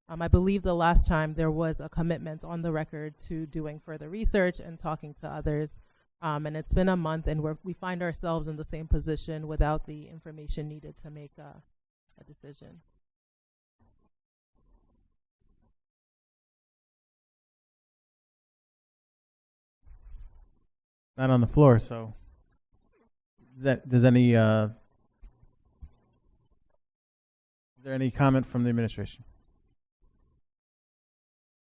I believe the last time there was a commitment on the record to doing further research and talking to others. And it's been a month, and we find ourselves in the same position without the information needed to make a decision. Not on the floor, so does any is there any comment from the administration?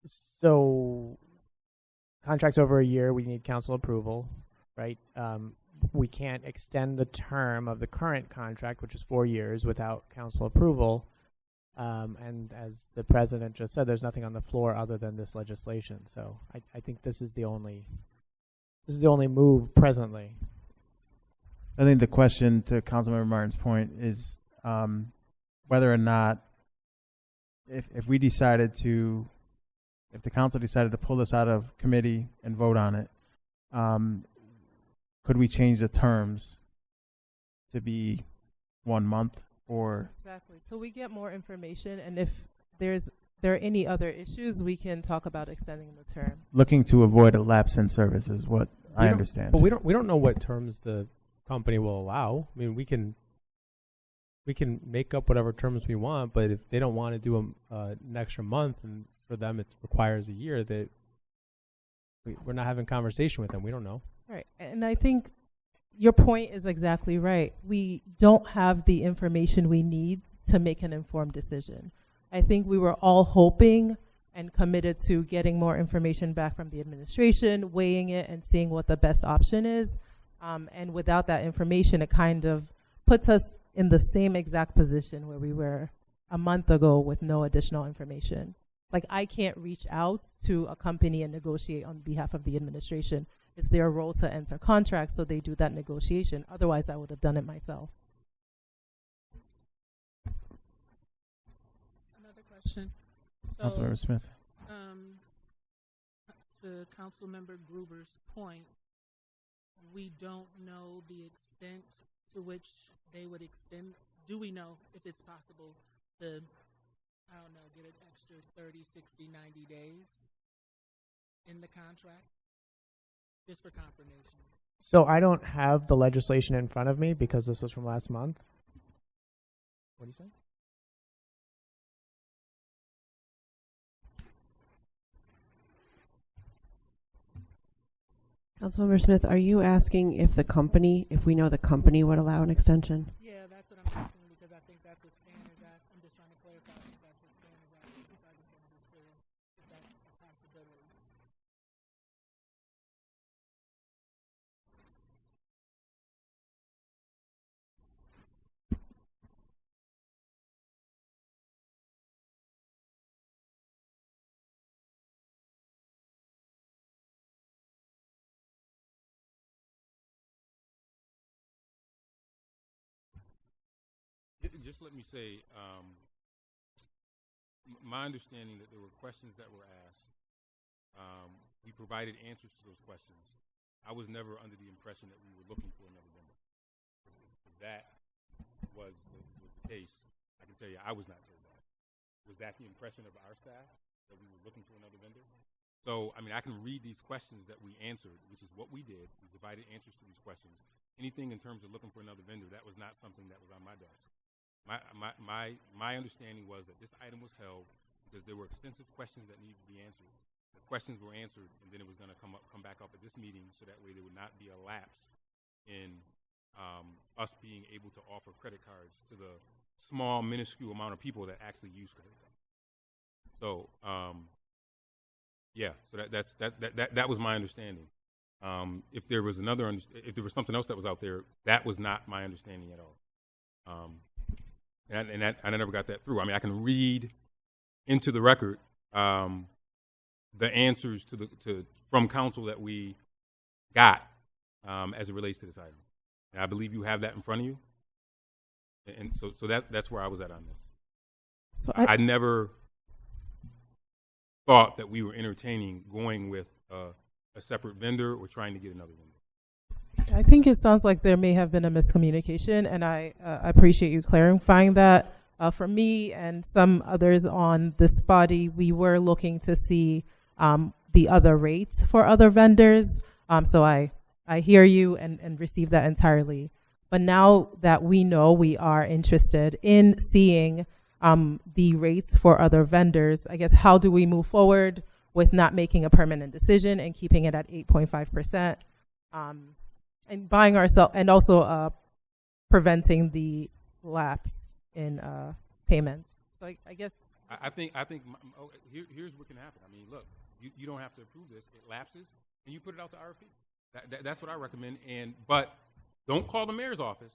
So, contracts over a year, we need council approval, right? We can't extend the term of the current contract, which is 4 years, without council approval. And as the president just said, there's nothing on the floor other than this legislation. So I think this is the only move presently. I think the question, to Councilmember Martin's point, is whether or not, if the council decided to pull this out of committee and vote on it, could we change the terms to be 1 month or? Exactly. So we get more information, and if there are any other issues, we can talk about extending the term. Looking to avoid a lapse in service is what I understand. But we don't know what terms the company will allow. I mean, we can make up whatever terms we want, but if they don't want to do an extra month, and for them it requires a year, that we're not having conversation with them. We don't know. Right. And I think your point is exactly right. We don't have the information we need to make an informed decision. I think we were all hoping and committed to getting more information back from the administration, weighing it and seeing what the best option is. And without that information, it kind of puts us in the same exact position where we were a month ago with no additional information. Like, I can't reach out to a company and negotiate on behalf of the administration. It's their role to enter contracts, so they do that negotiation. Otherwise, I would have done it myself. Another question. Councilmember Smith. To Councilmember Gruber's point, we don't know the extent to which they would extend. Do we know if it's possible to, I don't know, get an extra 30, 60, 90 days in the contract? Just for confirmation. So I don't have the legislation in front of me because this was from last month. What do you say? Councilmember Smith, are you asking if we know the company would allow an extension? Yeah, that's what I'm asking, because I think that's what Stan is asking. I'm just trying to clarify if that's what Stan is asking. If I just want to be clear if that's a possibility. Just let me say, my understanding that there were questions that were asked. We provided answers to those questions. I was never under the impression that we were looking for another vendor. If that was the case, I can tell you I was not told that. Was that the impression of our staff, that we were looking for another vendor? So, I mean, I can read these questions that we answered, which is what we did. We provided answers to these questions. Anything in terms of looking for another vendor, that was not something that was on my desk. My understanding was that this item was held because there were extensive questions that needed to be answered. The questions were answered, and then it was going to come back up at this meeting, so that way there would not be a lapse in us being able to offer credit cards to the small, minuscule amount of people that actually use credit cards. So, yeah, so that was my understanding. If there was if there was something else that was out there, that was not my understanding at all. And I never got that through. I mean, I can read into the record the answers from council that we got as it relates to this item. And I believe you have that in front of you. And so that's where I was at on this. So I never thought that we were entertaining going with a separate vendor or trying to get another vendor. I think it sounds like there may have been a miscommunication, and I appreciate you clarifying that. For me and some others on this body, we were looking to see the other rates for other vendors. So I hear you and receive that entirely. But now that we know we are interested in seeing the rates for other vendors, I guess, how do we move forward with not making a permanent decision and keeping it at 8.5%? And buying ourselves, and also preventing the lapse in payments. So I guess I think here's what can happen. I mean, look, you don't have to approve this. It lapses, and you put it out to RFP. That's what I recommend. But don't call the mayor's office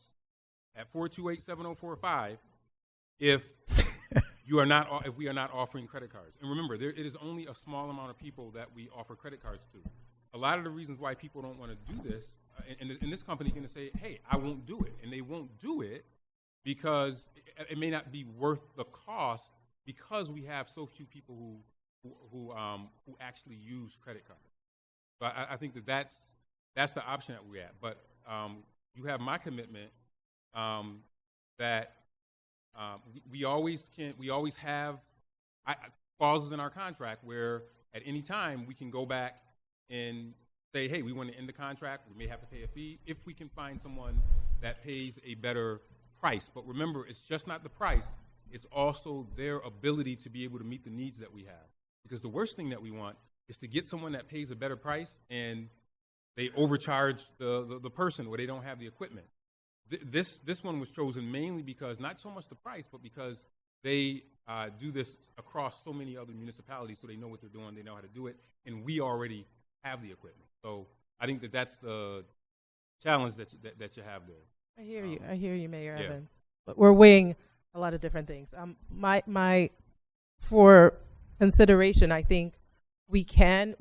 at 428-7045 if we are not offering credit cards. And remember, it is only a small amount of people that we offer credit cards to. A lot of the reasons why people don't want to do this, and this company can say, hey, I won't do it. And they won't do it because it may not be worth the cost, because we have so few people who actually use credit cards. So I think that's that's the option that we're at. But you have my commitment that we always have clauses in our contract where at any time we can go back and say, hey, we want to end the contract. We may have to pay a fee if we can find someone that pays a better price. But remember, it's just not the price. It's also their ability to be able to meet the needs that we have. Because the worst thing that we want is to get someone that pays a better price and they overcharge the person or they don't have the equipment. This one was chosen mainly because not so much the price, but because they do this across so many other municipalities, so they know what they're doing, they know how to do it, and we already have the equipment. So I think that's the challenge that you have there. I hear you, Mayor yeah. Evans. But we're weighing a lot of different things. For consideration, I think we could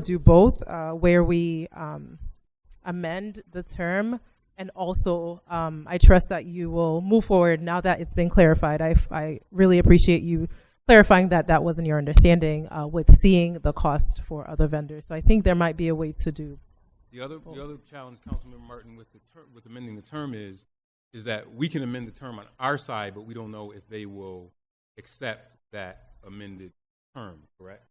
do both, where we amend the term, and also I trust that you will move forward now that it's been clarified. I really appreciate you clarifying that wasn't your understanding with seeing the cost for other vendors. So I think there might be a way to do. The other challenge, Councilmember Martin, with amending the term is that we can amend the term on our side, but we don't know if they will accept that amended term, correct?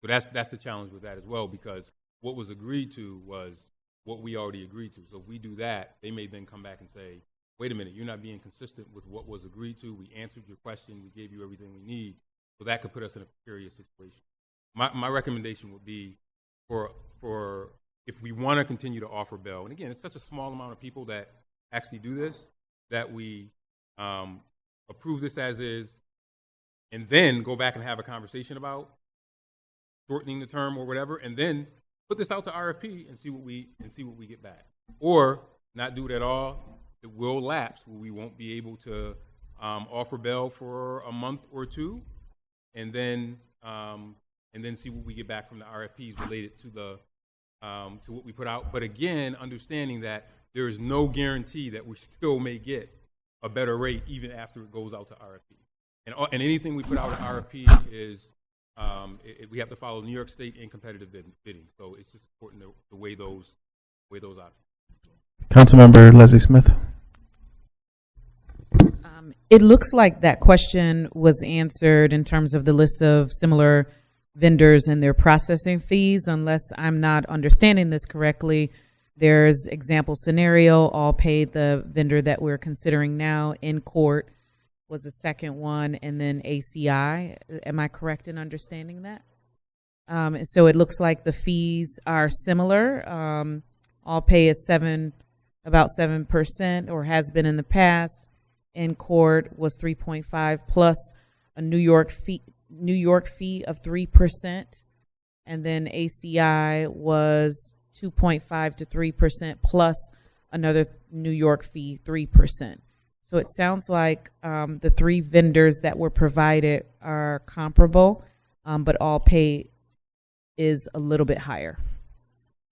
So that's the challenge with that as well, because what was agreed to was what we already agreed to. So if we do that, they may then come back and say, wait a minute, you're not being consistent with what was agreed to. We answered your question. We gave you everything we need. So that could put us in a precarious situation. My recommendation would be for if we want to continue to offer bail, and again, it's such a small amount of people that actually do this, that we approve this as is, and then go back and have a conversation about shortening the term or whatever, and then put this out to RFP and see what we get back, or not do it at all. It will lapse. We won't be able to offer bail for a month or two, and then see what we get back from the RFPs related to to what we put out. But again, understanding that there is no guarantee that we still may get a better rate even after it goes out to RFP. And anything we put out at RFP is we have to follow New York State and competitive bidding. So it's just important to weigh those options. Councilmember Leslie Smith. It looks like that question was answered in terms of the list of similar vendors and their processing fees, unless I'm not understanding this correctly. There's example scenario, all paid. The vendor that we're considering now in court was the second one, and then ACI. Am I correct in understanding that? So it looks like the fees are similar. All pay is about 7%, or has been in the past. In court was 3.5 plus a New York fee of 3%, and then ACI was 2.5 to 3% plus another New York fee 3%. So it sounds like the three vendors that were provided are comparable, but all pay is a little bit higher.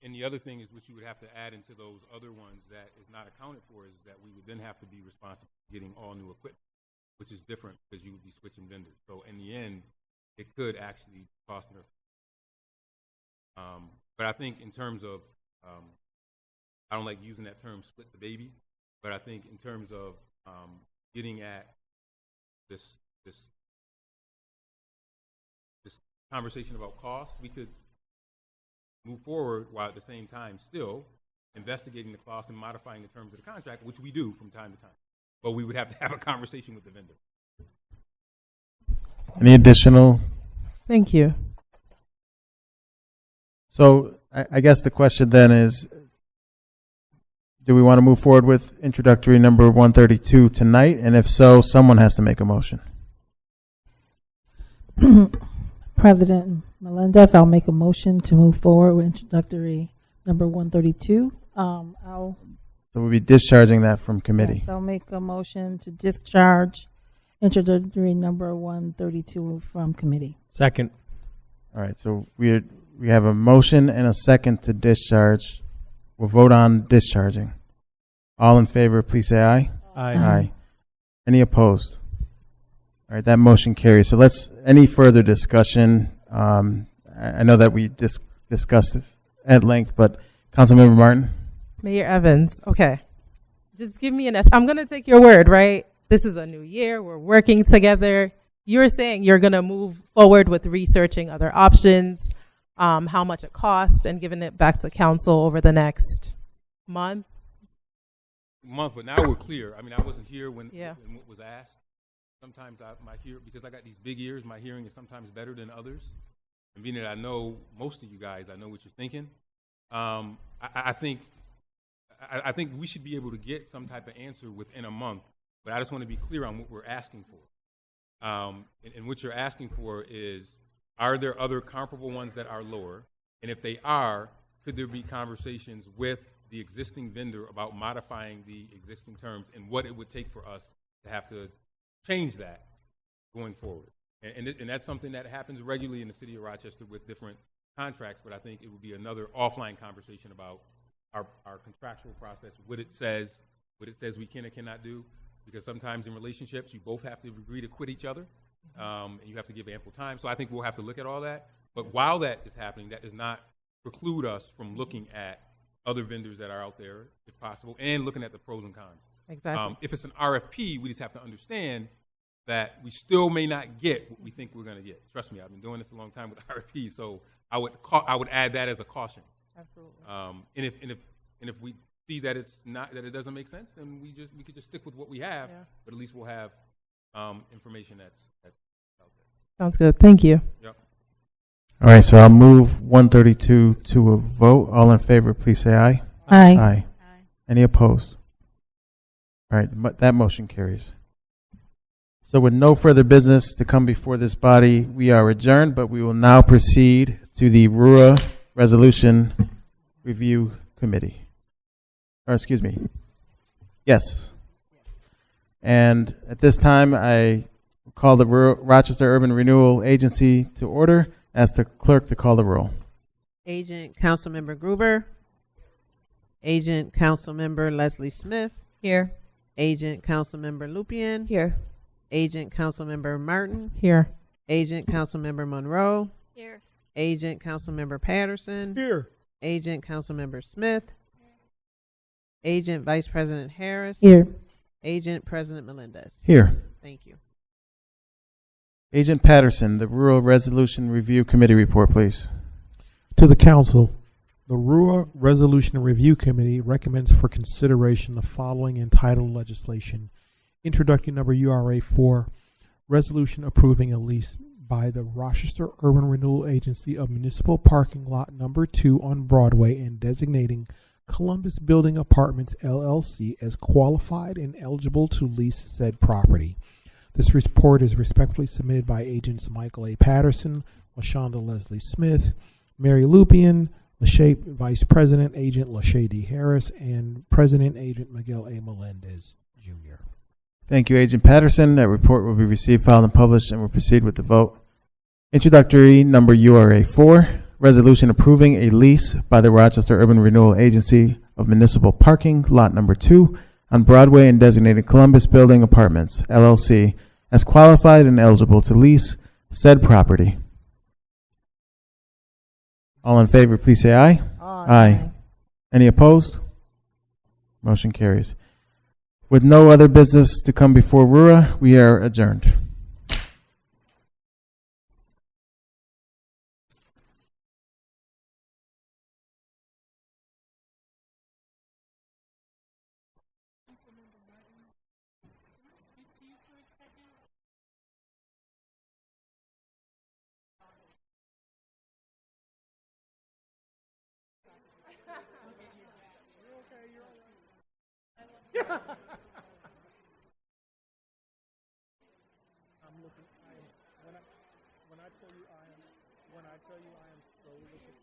And the other thing is, which you would have to add into those other ones that is not accounted for, is that we would then have to be responsible for getting all new equipment, which is different because you would be switching vendors. So in the end, it could actually cost us. But I think in terms of, I don't like using that term split the baby, but I think in terms of getting at this conversation about cost, we could move forward while at the same time still investigating the cost and modifying the terms of the contract, which we do from time to time. But we would have to have a conversation with the vendor. Any additional? Thank you. So I guess the question then is, do we want to move forward with introductory number 132 tonight? And if so, someone has to make a motion. President Melendez, I'll make a motion to move forward with introductory number 132. So we'll be discharging that from committee. Yes, I'll make a motion to discharge introductory number 132 from committee. Second. All right, so we have a motion and a second to discharge. We'll vote on discharging. All in favor, please say aye. Aye. Aye. Any opposed? All right, that motion carries. So any further discussion? I know that we discussed this at length, but Councilmember Martin. Mayor Evans, okay. Just give me I'm going to take your word, right? This is a new year. We're working together. You're saying you're going to move forward with researching other options, how much it costs, and giving it back to council over the next month? But now we're clear. I mean, I wasn't here when what was asked. Sometimes because I got these big ears, my hearing is sometimes better than others. And being that I know most of you guys, I know what you're thinking. I think we should be able to get some type of answer within a month, but I just want to be clear on what we're asking for. And what you're asking for is, are there other comparable ones that are lower? And if they are, could there be conversations with the existing vendor about modifying the existing terms and what it would take for us to have to change that going forward? And that's something that happens regularly in the city of Rochester with different contracts, but I think it would be another offline conversation about our contractual process, what it says we can or cannot do, because sometimes in relationships you both have to agree to quit each other, and you have to give ample time. So I think we'll have to look at all that. But while that is happening, that does not preclude us from looking at other vendors that are out there, if possible, and looking at the pros and cons. Exactly. If it's an RFP, we just have to understand that we still may not get what we think we're going to get. Trust me, I've been doing this a long time with RFP, so I would add that as a caution. Absolutely. And if we see that it doesn't make sense, then we could just stick with what we have. Yeah. But at least we'll have information that's out there. Sounds good. Thank you. Yep. All right, so I'll move 132 to a vote. All in favor, please say aye. Aye. Aye. Any opposed? All right, that motion carries. So with no further business to come before this body, we are adjourned, but we will now proceed to the RUA Resolution Review Committee. Or excuse me. Yes. And at this time, I call the Rochester Urban Renewal Agency to order. Ask the clerk to call the roll. Agent Councilmember Gruber. Agent Councilmember Leslie Smith. Here. Agent Councilmember Lupien. Here. Agent Councilmember Martin. Here. Agent Councilmember Monroe. Here. Agent Councilmember Patterson. Here. Agent Councilmember Smith. Agent Vice President Harris. Here. Agent President Melendez. Here. Thank you. Agent Patterson, the Rural Resolution Review Committee report, please. To the council, the RUA Resolution Review Committee recommends for consideration the following entitled legislation. Introductory number URA 4, resolution approving a lease by the Rochester Urban Renewal Agency of municipal parking lot number 2 on Broadway and designating Columbus Building Apartments LLC as qualified and eligible to lease said property. This report is respectfully submitted by agents Michael A. Patterson, LaShonda Leslie Smith, Mary Lupien, Lachey Vice President Agent Lachey D. Harris, and President Agent Miguel A. Melendez, Jr. Thank you, Agent Patterson. That report will be received, filed, and published, and we'll proceed with the vote. Introductory number URA 4, resolution approving a lease by the Rochester Urban Renewal Agency of municipal parking lot number 2 on Broadway and designated Columbus Building Apartments, LLC, as qualified and eligible to lease said property. All in favor, please say aye. Aye. Any opposed? Motion carries. With no other business to come before RUA, we are adjourned. When I tell you I am so looking